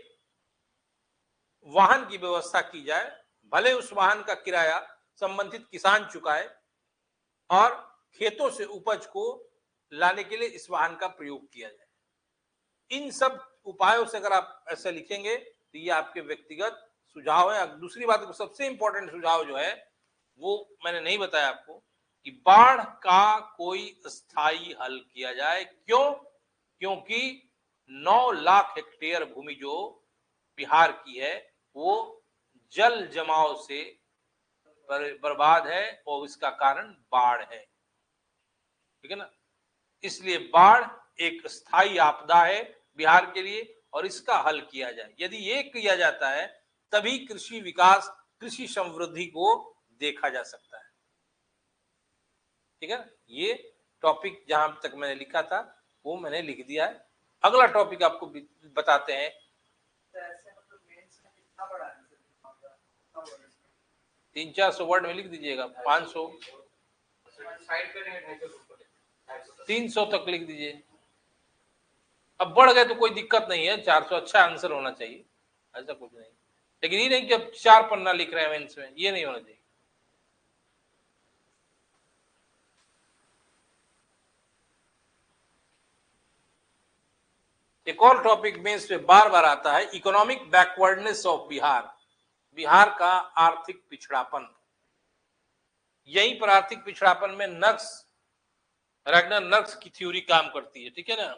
वाहन की व्यवस्था की जाए। भले उस वाहन का किराया संबंधित किसान चुकाए और खेतों से उपज को लाने के लिए इस वाहन का प्रयोग किया जाए। इन सब उपायों से अगर आप ऐसे लिखेंगे तो ये आपके व्यक्तिगत सुझाव है। दूसरी बात, सबसे इंपॉर्टेंट सुझाव जो है वो मैंने नहीं बताया आपको, कि बाढ़ का कोई स्थायी हल किया जाए। क्यों? क्योंकि 9 लाख हेक्टेयर भूमि जो बिहार की है वो जल जमाव से बर्बाद है और इसका कारण बाढ़ है। ठीक है ना? इसलिए बाढ़ एक स्थायी आपदा है बिहार के लिए, और इसका हल किया जाए। यदि ये किया जाता है तभी कृषि विकास, कृषि समृद्धि को देखा जा सकता है। ठीक है, ये टॉपिक जहां तक मैंने लिखा था वो मैंने लिख दिया है। अगला टॉपिक आपको बताते हैं। 300-400 वर्ड में लिख दीजिएगा, 500 300 तक लिख दीजिए। अब बढ़ गए तो कोई दिक्कत नहीं है, 400 अच्छा आंसर होना चाहिए, ऐसा कुछ नहीं। लेकिन ये नहीं कि अब 4 पन्ना लिख रहे हैं मेंस में, ये नहीं होना चाहिए। एक और टॉपिक मेंस पे बार बार आता है, economic backwardness of Bihar, Bihar का आर्थिक पिछड़ापन। यहीं पर आर्थिक पिछड़ापन में रैगनर नर्स की थ्योरी काम करती है। ठीक है ना?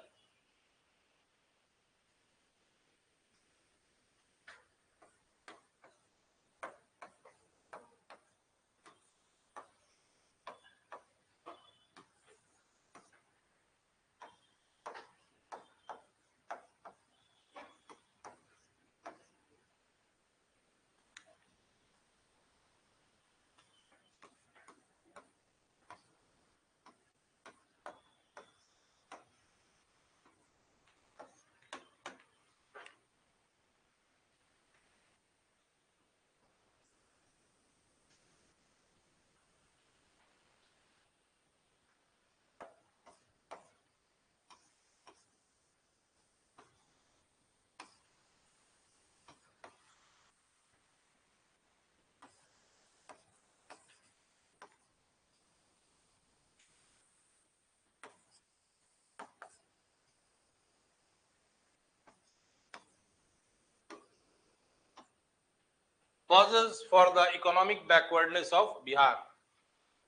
Causes for the economic backwardness of Bihar.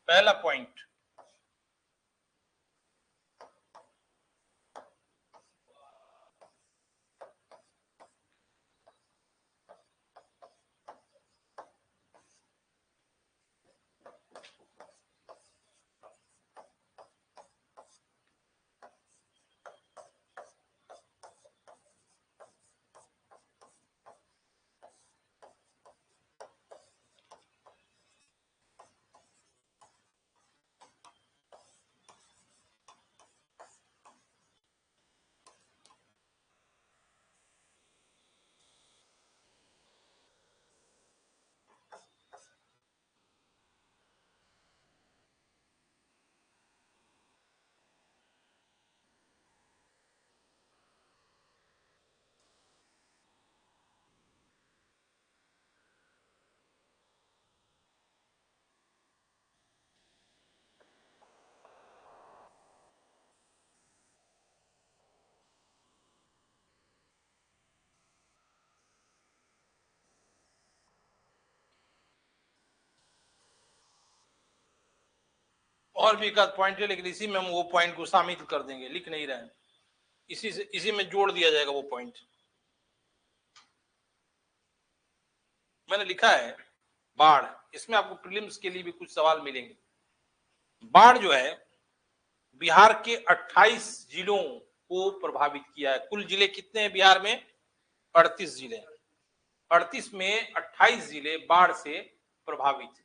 पहला पॉइंट, और भी एक आध पॉइंट है, लेकिन इसी में हम वो पॉइंट को शामिल कर देंगे, लिख नहीं रहे हैं, इसी में जोड़ दिया जाएगा वो पॉइंट। मैंने लिखा है बाढ़, इसमें आपको प्रीलिम्स के लिए भी कुछ सवाल मिलेंगे। बाढ़ जो है बिहार के 28 जिलों को प्रभावित किया है। कुल जिले कितने हैं बिहार में? 38 जिले। 38 में 28 जिले बाढ़ से प्रभावित है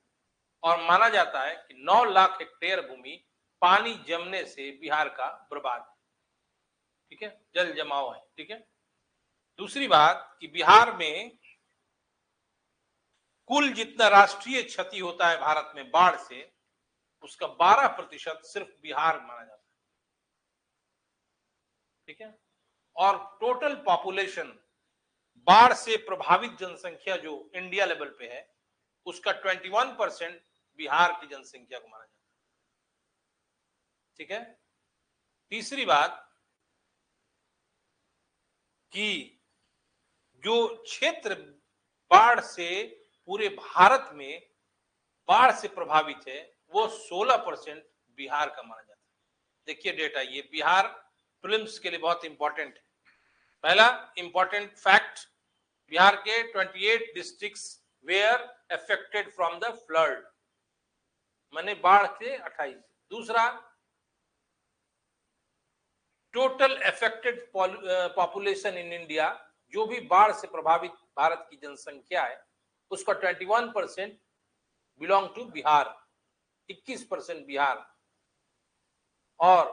और माना जाता है कि 9 लाख हेक्टेयर भूमि पानी जमने से बिहार का बर्बाद है। ठीक है, जल जमाव है। ठीक है, दूसरी बात कि बिहार में कुल जितना राष्ट्रीय क्षति होता है भारत में बाढ़ से, उसका 12% सिर्फ बिहार माना जाता है। ठीक है, और टोटल पॉपुलेशन, बाढ़ से प्रभावित जनसंख्या जो इंडिया लेवल पे है, उसका 21% बिहार की जनसंख्या को माना जाता है। ठीक है, तीसरी बात कि जो क्षेत्र बाढ़ से पूरे भारत में बाढ़ से प्रभावित है वो 16% बिहार का माना जाता है। देखिए डेटा, ये बिहार प्रीलिम्स के लिए बहुत इंपॉर्टेंट है। पहला इंपॉर्टेंट फैक्ट, बिहार के 28 districts were affected from the flood, माने बाढ़ के 28। दूसरा, total affected population in India, जो भी बाढ़ से प्रभावित भारत की जनसंख्या है उसका 21% बिलोंग टू बिहार, 21% बिहार। और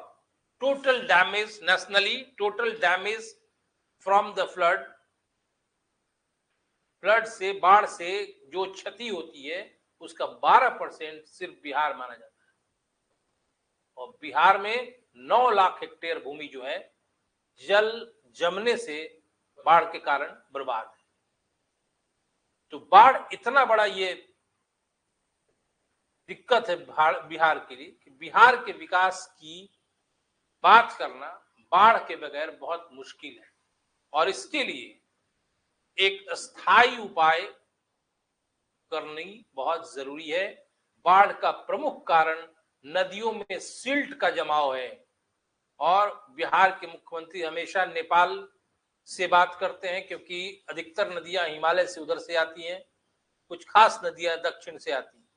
total damage nationally, total damage from the flood, flood से बाढ़ से जो क्षति होती है उसका 12% सिर्फ बिहार माना जाता है। और बिहार में 9 लाख हेक्टेयर भूमि जो है जल जमने से बाढ़ के कारण बर्बाद है। तो बाढ़ इतना बड़ा ये दिक्कत है बिहार के लिए कि बिहार के विकास की बात करना बाढ़ के बगैर बहुत मुश्किल है। और इसके लिए एक स्थायी उपाय करनी बहुत जरूरी है। बाढ़ का प्रमुख कारण नदियों में सिल्ट का जमाव है और बिहार के मुख्यमंत्री हमेशा नेपाल से बात करते हैं क्योंकि अधिकतर नदियां हिमालय से उधर से आती हैं, कुछ खास नदियां दक्षिण से आती हैं।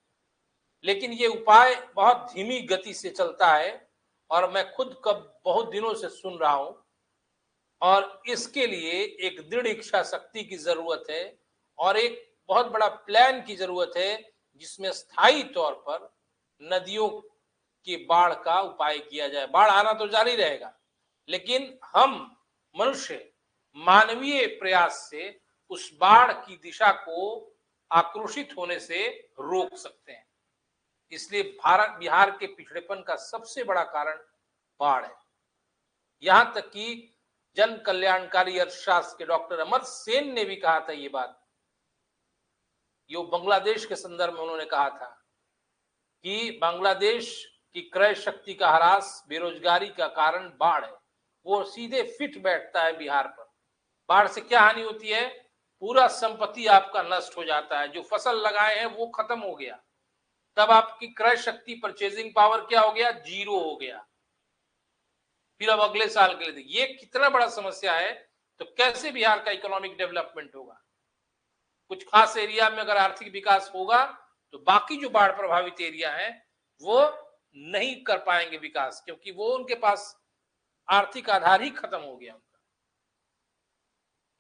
लेकिन ये उपाय बहुत धीमी गति से चलता है और मैं खुद कब बहुत दिनों से सुन रहा हूं, और इसके लिए एक दृढ़ इच्छा शक्ति की जरूरत है और एक बहुत बड़ा प्लान की जरूरत है जिसमें स्थायी तौर पर नदियों की बाढ़ का उपाय किया जाए। बाढ़ आना तो जारी रहेगा, लेकिन हम मनुष्य मानवीय प्रयास से उस बाढ़ की दिशा को आक्रोशित होने से रोक सकते हैं। इसलिए बिहार के पिछड़ेपन का सबसे बड़ा कारण बाढ़ है। यहां तक कि जन कल्याणकारी अर्थशास्त्र के डॉक्टर अमर सेन ने भी कहा था ये बात, जो बांग्लादेश के संदर्भ में उन्होंने कहा था कि बांग्लादेश की क्रय शक्ति का ह्रास, बेरोजगारी का कारण बाढ़ है। वो सीधे फिट बैठता है बिहार पर। बाढ़ से क्या हानि होती है? पूरा संपत्ति आपका नष्ट हो जाता है, जो फसल लगाए हैं वो खत्म हो गया, तब आपकी क्रय शक्ति, परचेजिंग पावर क्या हो गया? जीरो हो गया। फिर अब अगले साल के लिए ये कितना बड़ा समस्या है। तो कैसे बिहार का इकोनॉमिक डेवलपमेंट होगा? कुछ खास एरिया में अगर आर्थिक विकास होगा तो बाकी जो बाढ़ प्रभावित एरिया है वो नहीं कर पाएंगे विकास, क्योंकि वो उनके पास आर्थिक आधार ही खत्म हो गया उनका।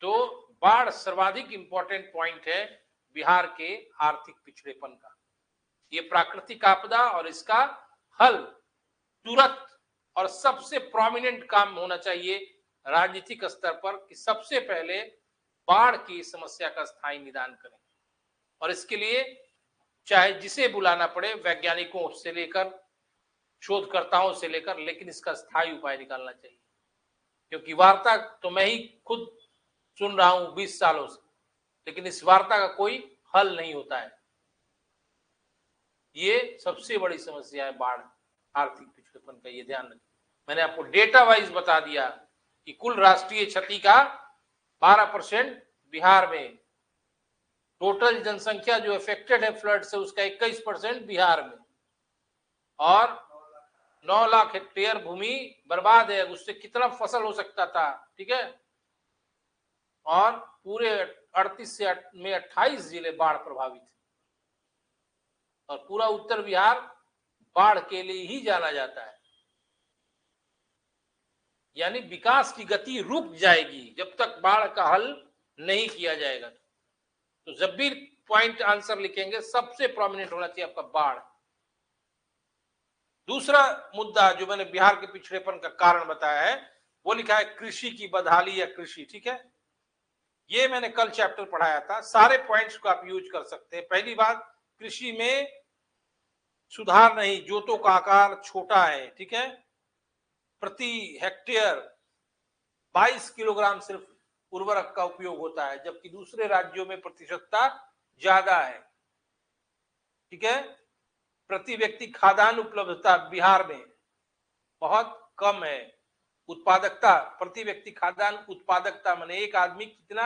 तो बाढ़ सर्वाधिक इंपॉर्टेंट पॉइंट है बिहार के आर्थिक पिछड़ेपन का। ये प्राकृतिक आपदा और इसका हल तुरंत और सबसे प्रोमिनेंट काम होना चाहिए राजनीतिक स्तर पर कि सबसे पहले बाढ़ की समस्या का स्थायी निदान करें। और इसके लिए चाहे जिसे बुलाना पड़े, वैज्ञानिकों से लेकर शोधकर्ताओं से लेकर, लेकिन इसका स्थायी उपाय निकालना चाहिए। क्योंकि वार्ता तो मैं ही खुद सुन रहा हूं 20 सालों से, लेकिन इस वार्ता का कोई हल नहीं होता है। ये सबसे बड़ी समस्या है बाढ़, आर्थिक पिछड़ेपन का। ये ध्यान रखें। मैंने आपको डेटा वाइज बता दिया कि कुल राष्ट्रीय क्षति का 12% बिहार में, टोटल जनसंख्या जो अफेक्टेड है फ्लड से उसका 21% बिहार में, और 9 लाख हेक्टेयर भूमि बर्बाद है, उससे कितना फसल हो सकता था, ठीक है। और पूरे 38 में 28 जिले बाढ़ प्रभावित है, और पूरा उत्तर बिहार बाढ़ के लिए ही जाना जाता है। यानी विकास की गति रुक जाएगी जब तक बाढ़ का हल नहीं किया जाएगा। तो जब भी पॉइंट आंसर लिखेंगे सबसे प्रोमिनेंट होना चाहिए आपका बाढ़। दूसरा मुद्दा जो मैंने बिहार के पिछड़ेपन का कारण बताया है वो लिखा है कृषि की बदहाली या कृषि, ठीक है। ये मैंने कल चैप्टर पढ़ाया था, सारे पॉइंट्स को आप यूज कर सकते हैं। पहली बात, कृषि में सुधार नहीं, जोतों का आकार छोटा है, ठीक है। प्रति हेक्टेयर 22 किलोग्राम सिर्फ उर्वरक का उपयोग होता है, जबकि दूसरे राज्यों में प्रतिशतता ज्यादा है, ठीक है। प्रति व्यक्ति खाद्यान्न उपलब्धता बिहार में बहुत कम है। उत्पादकता, प्रति व्यक्ति खाद्यान्न उत्पादकता माने एक आदमी कितना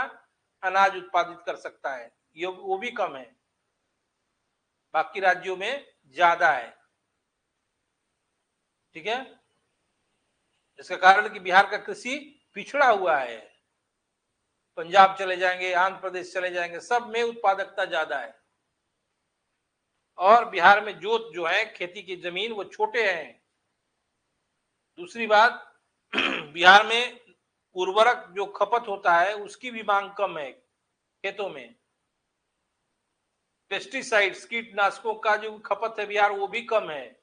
अनाज उत्पादित कर सकता है, ये वो भी कम है, बाकी राज्यों में ज्यादा है, ठीक है। इसका कारण कि बिहार का कृषि पिछड़ा हुआ है। पंजाब चले जाएंगे, आंध्र प्रदेश चले जाएंगे, सब में उत्पादकता ज्यादा है। और बिहार में जोत जो है खेती की जमीन वो छोटे हैं। दूसरी बात, बिहार में उर्वरक जो खपत होता है उसकी भी मांग कम है खेतों में। पेस्टिसाइड्स कीटनाशकों का जो खपत है बिहार वो भी कम है।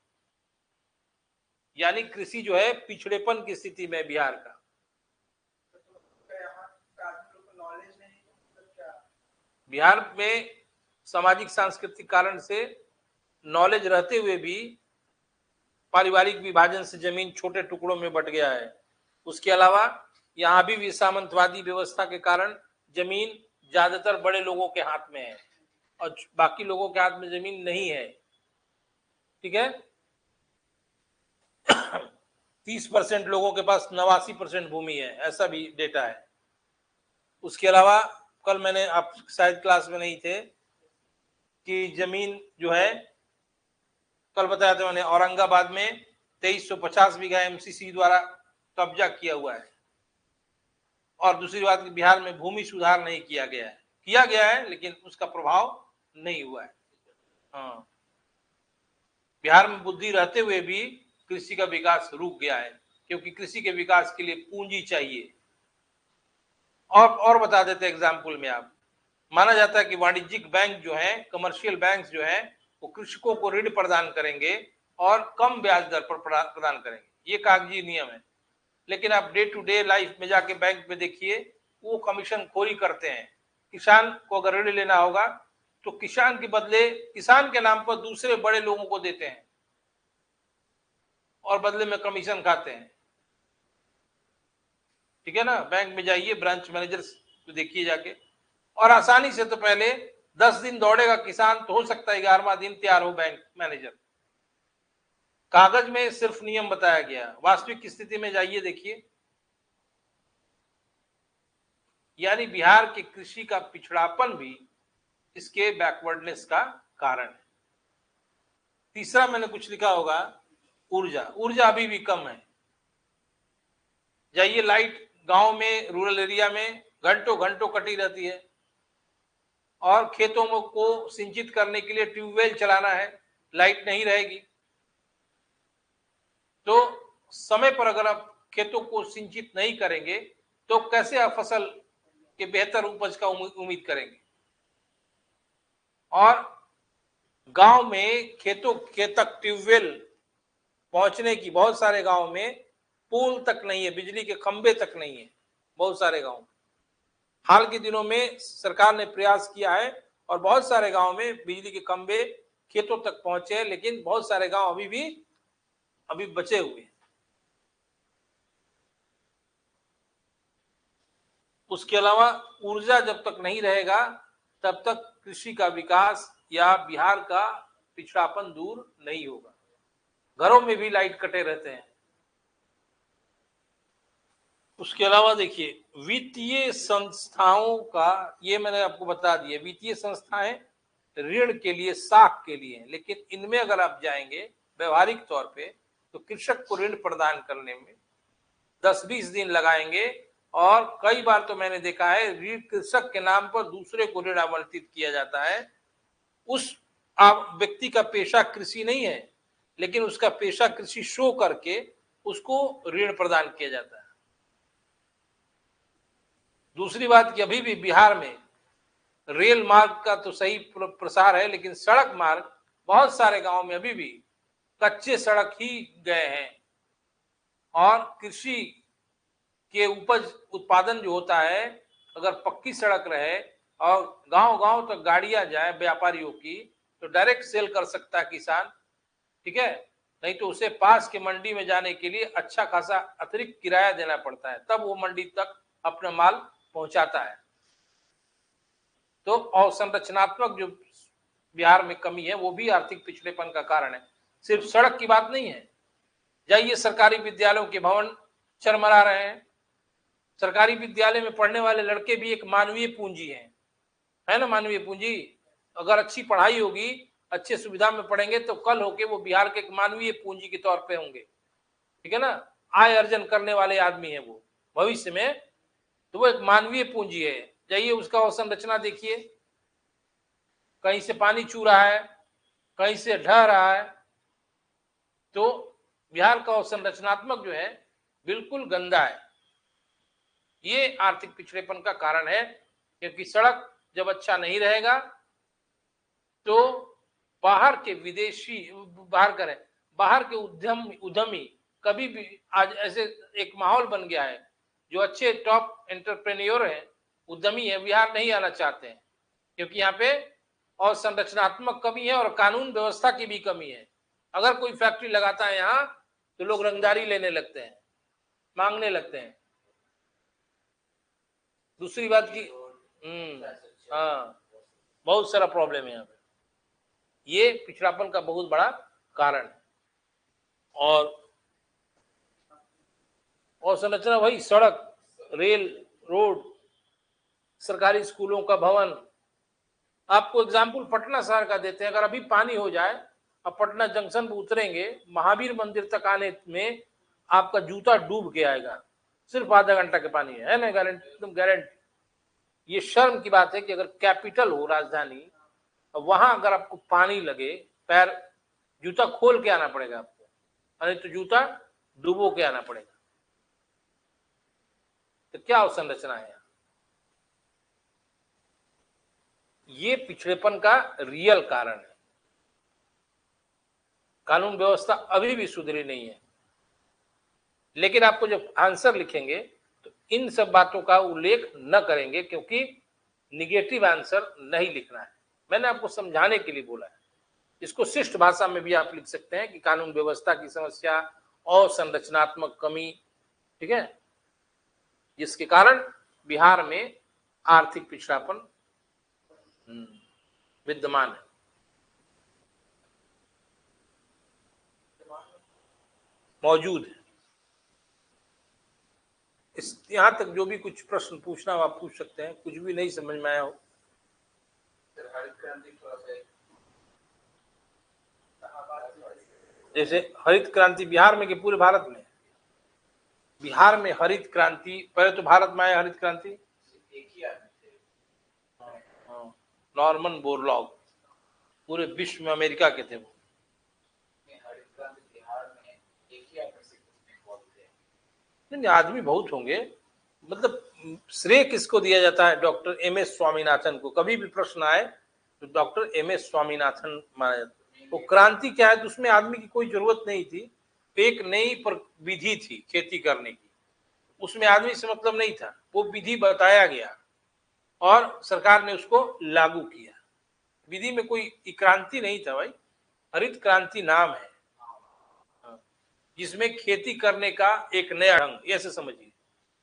यानी कृषि जो है पिछड़ेपन की स्थिति में बिहार का। बिहार में सामाजिक सांस्कृतिक कारण से नॉलेज रहते हुए भी पारिवारिक विभाजन से जमीन छोटे टुकड़ों में बंट गया है। उसके अलावा यहाँ भी सामंतवादी व्यवस्था के कारण जमीन ज्यादातर बड़े लोगों के हाथ में है और बाकी लोगों के हाथ में जमीन नहीं है, ठीक है। 30% लोगों के पास 89% भूमि है, ऐसा भी डेटा है। उसके अलावा कल मैंने, आप शायद क्लास में नहीं थे, कि जमीन जो है कल बताया था मैंने, औरंगाबाद में 2350 बीघा एमसीसी द्वारा कब्जा किया हुआ है। और दूसरी बात कि बिहार में भूमि सुधार नहीं किया गया है लेकिन उसका प्रभाव नहीं हुआ है। हाँ, बिहार में बुद्धि रहते हुए भी कृषि का विकास रुक गया है, क्योंकि कृषि के विकास के लिए पूंजी चाहिए। और बता देते एग्जाम्पल में, आप माना जाता है कि वाणिज्यिक बैंक जो है, कमर्शियल बैंक जो है, वो कृषकों को ऋण प्रदान करेंगे और कम ब्याज दर पर प्रदान करेंगे, ये कागजी नियम है। लेकिन आप डे टू डे लाइफ में जाके बैंक में देखिए, वो कमीशन खोरी करते हैं। किसान को अगर ऋण लेना होगा तो किसान के बदले किसान के नाम पर दूसरे बड़े लोगों को देते हैं और बदले में कमीशन खाते हैं, ठीक है ना। बैंक में जाइए, ब्रांच मैनेजर तो देखिए जाके, और आसानी से तो पहले 10 दिन दौड़ेगा किसान तो हो सकता है 11वां दिन तैयार हो बैंक मैनेजर। कागज में सिर्फ नियम बताया गया, वास्तविक स्थिति में जाइए देखिए। यानी बिहार के कृषि का पिछड़ापन भी इसके बैकवर्डनेस का कारण है। तीसरा मैंने कुछ लिखा होगा, ऊर्जा अभी भी कम है। जाइए, लाइट गांव में, रूरल एरिया में घंटों घंटों कटी रहती है, और खेतों को सिंचित करने के लिए ट्यूबवेल चलाना है, लाइट नहीं रहेगी तो समय पर अगर आप खेतों को सिंचित नहीं करेंगे तो कैसे आप फसल के बेहतर उपज का उम्मीद करेंगे। और गांव में खेतों के तक ट्यूबवेल पहुंचने की, बहुत सारे गांव में पोल तक नहीं है, बिजली के खंभे तक नहीं है बहुत सारे गांव में। हाल के दिनों में सरकार ने प्रयास किया है और बहुत सारे गांव में बिजली के खंभे खेतों तक पहुंचे हैं, लेकिन बहुत सारे गांव अभी बचे हुए हैं। उसके अलावा ऊर्जा जब तक नहीं रहेगा तब तक कृषि का विकास या बिहार का पिछड़ापन दूर नहीं होगा। घरों में भी लाइट कटे रहते हैं। उसके अलावा देखिए, वित्तीय संस्थाओं का, ये मैंने आपको बता दिया, वित्तीय संस्थाएं ऋण के लिए, साख के लिए, लेकिन इनमें अगर आप जाएंगे व्यवहारिक तौर पे तो कृषक को ऋण प्रदान करने में 10-20 दिन लगाएंगे, और कई बार तो मैंने देखा है ऋण कृषक के नाम पर दूसरे को ऋण आवंटित किया जाता है। उस व्यक्ति का पेशा कृषि नहीं है, लेकिन उसका पेशा कृषि शो करके उसको ऋण प्रदान किया जाता है। दूसरी बात कि अभी भी बिहार में रेल मार्ग का तो सही प्रसार है, लेकिन सड़क मार्ग बहुत सारे गांव में अभी भी कच्चे सड़क ही गए हैं, और कृषि के उपज उत्पादन जो होता है, अगर पक्की सड़क रहे और गांव-गांव तक गाड़ियां जाए व्यापारियों की, तो डायरेक्ट सेल कर सकता है किसान, ठीक है। नहीं तो उसे पास के मंडी में जाने के लिए अच्छा खासा अतिरिक्त किराया देना पड़ता है, तब वो मंडी तक अपना माल पहुंचाता है। तो अवसंरचनात्मक जो बिहार में कमी है वो भी आर्थिक पिछड़ेपन का कारण है, सिर्फ सड़क की बात नहीं है। जाइए सरकारी विद्यालयों के भवन चरमरा रहे हैं। सरकारी विद्यालय में पढ़ने वाले लड़के भी एक मानवीय पूंजी है ना, मानवीय पूंजी। अगर अच्छी पढ़ाई होगी, अच्छे सुविधा में पढ़ेंगे, तो कल होके वो बिहार के एक मानवीय पूंजी के तौर पे होंगे, ठीक है ना। आय अर्जन करने वाले आदमी है वो भविष्य में, तो वो एक मानवीय पूंजी है। जाइए उसका अवसंरचना देखिए, कहीं से पानी चू रहा है, कहीं से ढह रहा है। तो बिहार का अवसंरचनात्मक जो है बिल्कुल गंदा है। ये आर्थिक पिछड़ेपन का कारण है, क्योंकि सड़क जब अच्छा नहीं रहेगा तो बाहर के विदेशी, बाहर के उद्यमी कभी भी, आज ऐसे एक माहौल बन गया है, जो अच्छे टॉप एंटरप्रेन्योर हैं, उद्यमी है, बिहार नहीं आना चाहते हैं, क्योंकि यहाँ पे और संरचनात्मक कमी है और कानून व्यवस्था की भी कमी है। अगर कोई फैक्ट्री लगाता है यहाँ, तो लोग रंगदारी लेने लगते हैं, मांगने लगते हैं। दूसरी बात की हाँ, बहुत सारा प्रॉब्लम है यहाँ पे, ये पिछड़ापन का बहुत बड़ा कारण है। और संरचना वही सड़क, रेल, रोड, सरकारी स्कूलों का भवन। आपको एग्जाम्पल पटना शहर का देते हैं। अगर अभी पानी हो जाए और पटना जंक्शन पर उतरेंगे, महावीर मंदिर तक आने में आपका जूता डूब के आएगा, सिर्फ आधा घंटा के पानी है ना, गारंटी, एकदम गारंटी। ये शर्म की बात है कि अगर कैपिटल हो राजधानी, वहां अगर आपको पानी लगे, पैर, जूता खोल के आना पड़ेगा आपको, नहीं तो जूता डूबो के आना पड़ेगा। तो क्या अवसंरचना है? ये पिछड़ेपन का रियल कारण है। कानून व्यवस्था अभी भी सुधरी नहीं है, लेकिन आपको जब आंसर लिखेंगे तो इन सब बातों का उल्लेख न करेंगे, क्योंकि निगेटिव आंसर नहीं लिखना है। मैंने आपको समझाने के लिए बोला है। इसको शिष्ट भाषा में भी आप लिख सकते हैं कि कानून व्यवस्था की समस्या और संरचनात्मक कमी, ठीक है, जिसके कारण बिहार में आर्थिक पिछड़ापन विद्यमान है। मौजूद है। इस यहां तक जो भी कुछ प्रश्न पूछना हो आप पूछ सकते हैं, कुछ भी नहीं समझ में आया हो। जैसे हरित क्रांति बिहार में कि पूरे भारत में? बिहार में हरित क्रांति, पहले तो भारत में आया हरित क्रांति, एक ही आदमी थे, नॉर्मन बोरलॉग, पूरे विश्व में अमेरिका के थे वो। हरित क्रांति बिहार में एक ही आदमी से नहीं, आदमी बहुत होंगे, मतलब श्रेय किसको दिया जाता है? Doctor MS. स्वामीनाथन को। कभी भी प्रश्न आए तो डॉक्टर एम.एस. स्वामीनाथन माना जाता है। वो क्रांति क्या है, तो उसमें आदमी की कोई जरूरत नहीं थी, एक नई विधि थी खेती करने की, उसमें आदमी से मतलब नहीं था, वो विधि बताया गया और सरकार ने उसको लागू किया। विधि में कोई क्रांति नहीं था भाई, हरित क्रांति नाम है, जिसमें खेती करने का एक नया ढंग, ऐसे समझिए।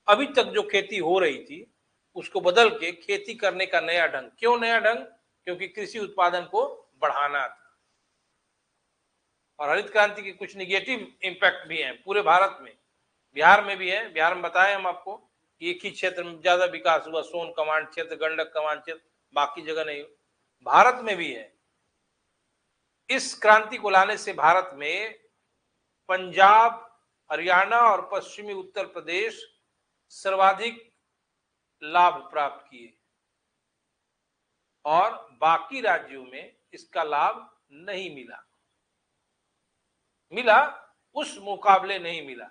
अभी तक जो खेती हो रही थी उसको बदल के खेती करने का नया ढंग। क्यों नया ढंग? क्योंकि कृषि उत्पादन को बढ़ाना था। और हरित क्रांति के कुछ निगेटिव इंपैक्ट भी हैं पूरे भारत में, बिहार में भी है। बिहार में बताएं हम आपको, एक ही क्षेत्र में ज्यादा विकास हुआ, सोन कमांड क्षेत्र, गंडक कमांड क्षेत्र, बाकी जगह नहीं। भारत में भी है। इस क्रांति को लाने से भारत में पंजाब, हरियाणा और पश्चिमी उत्तर प्रदेश सर्वाधिक लाभ प्राप्त किए और बाकी राज्यों में इसका लाभ नहीं मिला। मिला, उस मुकाबले नहीं मिला।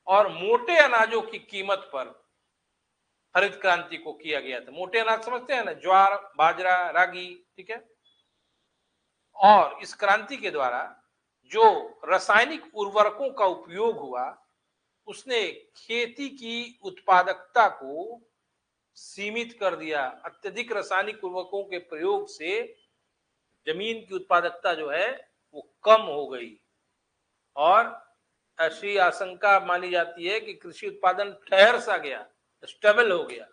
और मोटे अनाजों की कीमत पर हरित क्रांति को किया गया था। मोटे अनाज समझते हैं ना, ज्वार, बाजरा, रागी, ठीक है। और इस क्रांति के द्वारा जो रासायनिक उर्वरकों का उपयोग हुआ, उसने खेती की उत्पादकता को सीमित कर दिया। अत्यधिक रासायनिक उर्वरकों के प्रयोग से जमीन की उत्पादकता जो है वो कम हो गई और ऐसी आशंका मानी जाती है कि कृषि उत्पादन ठहर सा गया, स्टेबल हो गया।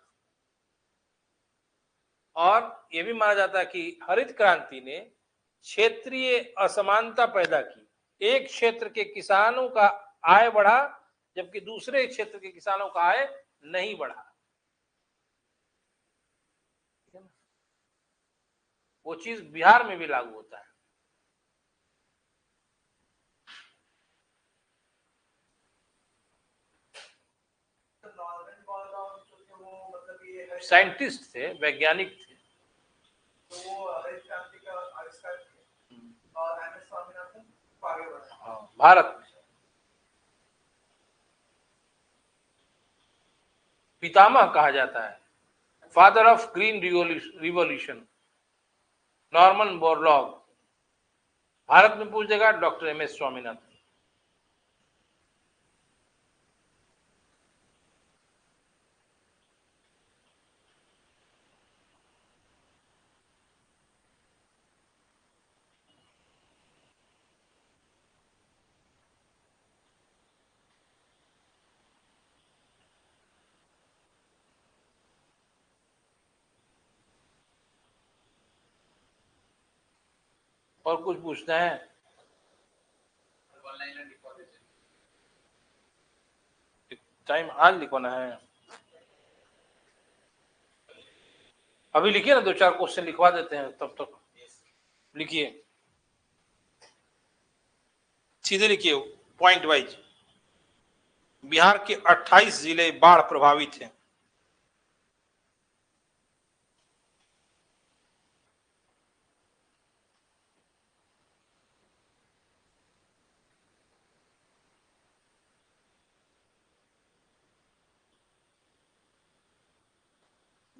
और यह भी माना जाता है कि हरित क्रांति ने क्षेत्रीय असमानता पैदा की। एक क्षेत्र के किसानों का आय बढ़ा जबकि दूसरे क्षेत्र के किसानों का आय नहीं बढ़ा। वो चीज बिहार में भी लागू होता है। साइंटिस्ट थे, वैज्ञानिक थे। तो वो हरित क्रांति का आविष्कार किया और एम एस स्वामीनाथन आगे बढ़ा भारत में। पितामह कहा जाता है, father of green revolution, Norman Borlaug. Bharat में पूछेगा डॉक्टर एम एस स्वामीनाथन। और कुछ पूछना है? टाइम आज लिखवाना है। अभी लिखिए ना, 2-4 क्वेश्चन लिखवा देते हैं तब तक। लिखिए, सीधे लिखिए, पॉइंट वाइज। बिहार के 28 जिले बाढ़ प्रभावित हैं।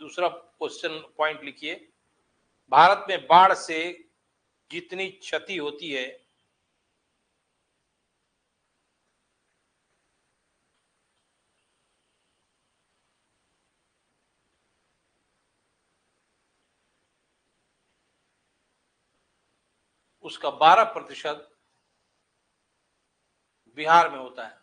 दूसरा क्वेश्चन पॉइंट लिखिए, भारत में बाढ़ से जितनी क्षति होती है उसका 12% बिहार में होता है।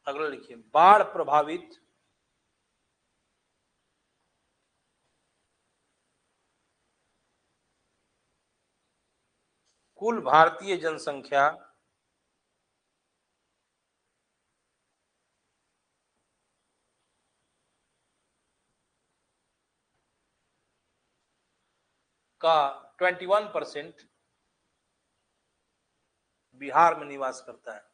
अगला लिखिए, बाढ़ प्रभावित कुल भारतीय जनसंख्या का 21% बिहार में निवास करता है।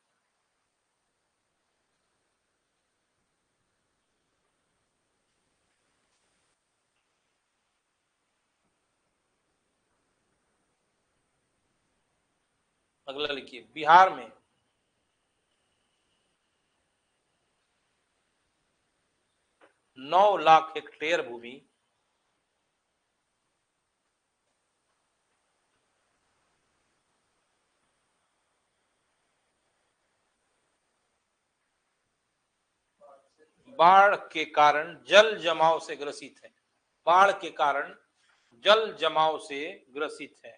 अगला लिखिए, बिहार में 9 लाख हेक्टेयर भूमि बाढ़ के कारण जल जमाव से ग्रसित है। बाढ़ के कारण जल जमाव से ग्रसित है।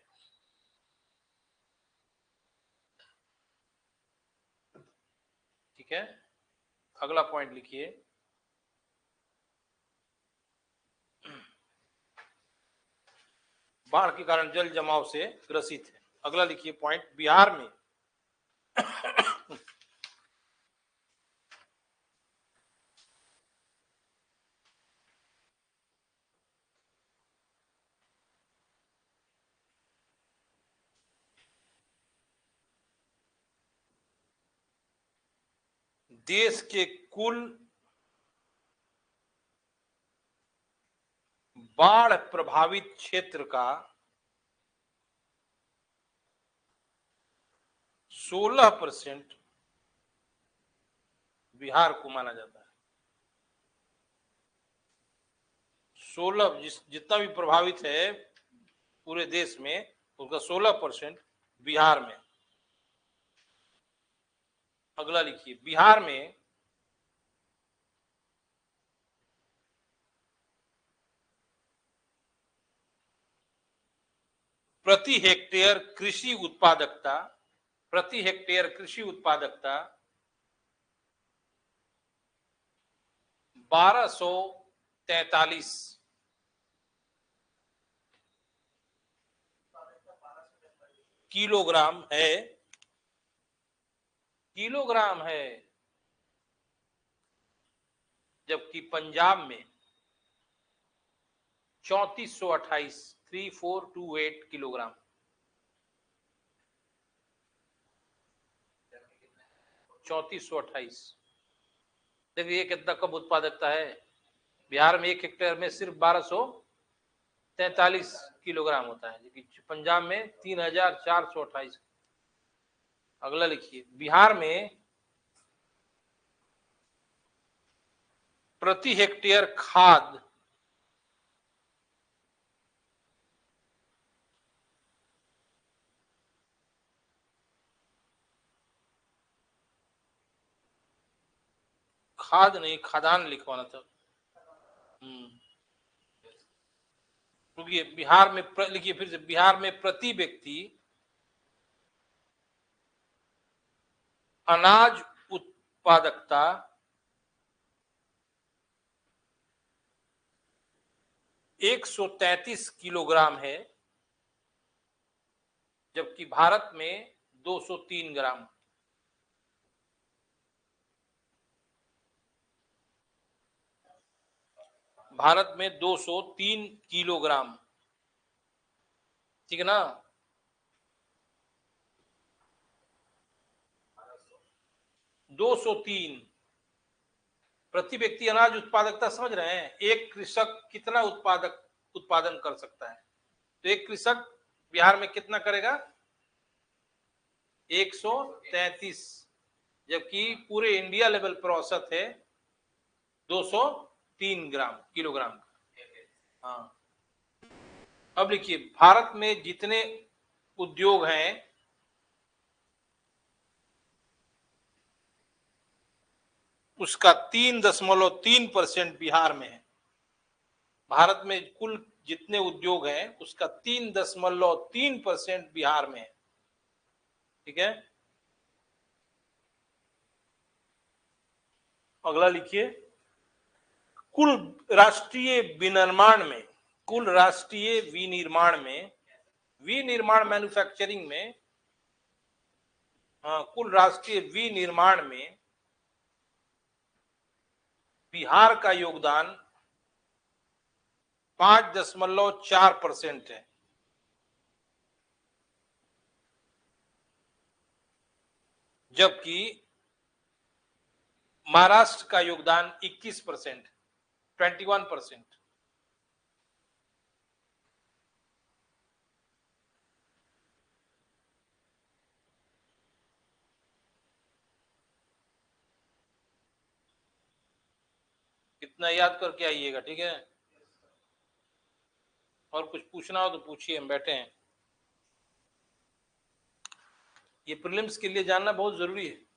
ठीक है, अगला पॉइंट लिखिए, बाढ़ के कारण जल जमाव से ग्रसित है। अगला लिखिए पॉइंट, बिहार में देश के कुल बाढ़ प्रभावित क्षेत्र का 16% बिहार को माना जाता है। 16 जितना भी प्रभावित है पूरे देश में, उसका 16% बिहार में। अगला लिखिए, बिहार में प्रति हेक्टेयर कृषि उत्पादकता 1243 किलोग्राम है, जबकि पंजाब में 3428 किलोग्राम। देखिए ये कितना कम उत्पादकता है। बिहार में 1 हेक्टेयर में सिर्फ 1243 किलोग्राम होता है, जबकि पंजाब में 3428। अगला लिखिए, बिहार में प्रति हेक्टेयर खाद खाद नहीं, खादान लिखवाना था। क्योंकि बिहार में लिखिए फिर से, बिहार में प्रति व्यक्ति अनाज उत्पादकता 133 किलोग्राम है, जबकि भारत में 203 ग्राम। भारत में 203 किलोग्राम, ठीक है ना। 203 प्रति व्यक्ति अनाज उत्पादकता, समझ रहे हैं? एक कृषक कितना उत्पादन कर सकता है? तो एक कृषक बिहार में कितना करेगा? 133, जबकि पूरे इंडिया लेवल पर औसत है 203 किलोग्राम। हाँ, अब लिखिए, भारत में जितने उद्योग हैं उसका 3.3% बिहार में है। भारत में कुल जितने उद्योग हैं उसका 3.3% बिहार में है, ठीक है। अगला लिखिए, कुल राष्ट्रीय विनिर्माण मैन्युफैक्चरिंग में, कुल राष्ट्रीय विनिर्माण में बिहार का योगदान 5.4% है, जबकि महाराष्ट्र का योगदान 21%। कितना याद करके आइएगा, ठीक है। और कुछ पूछना हो तो पूछिए, हम बैठे हैं। ये प्रीलिम्स के लिए जानना बहुत जरूरी है।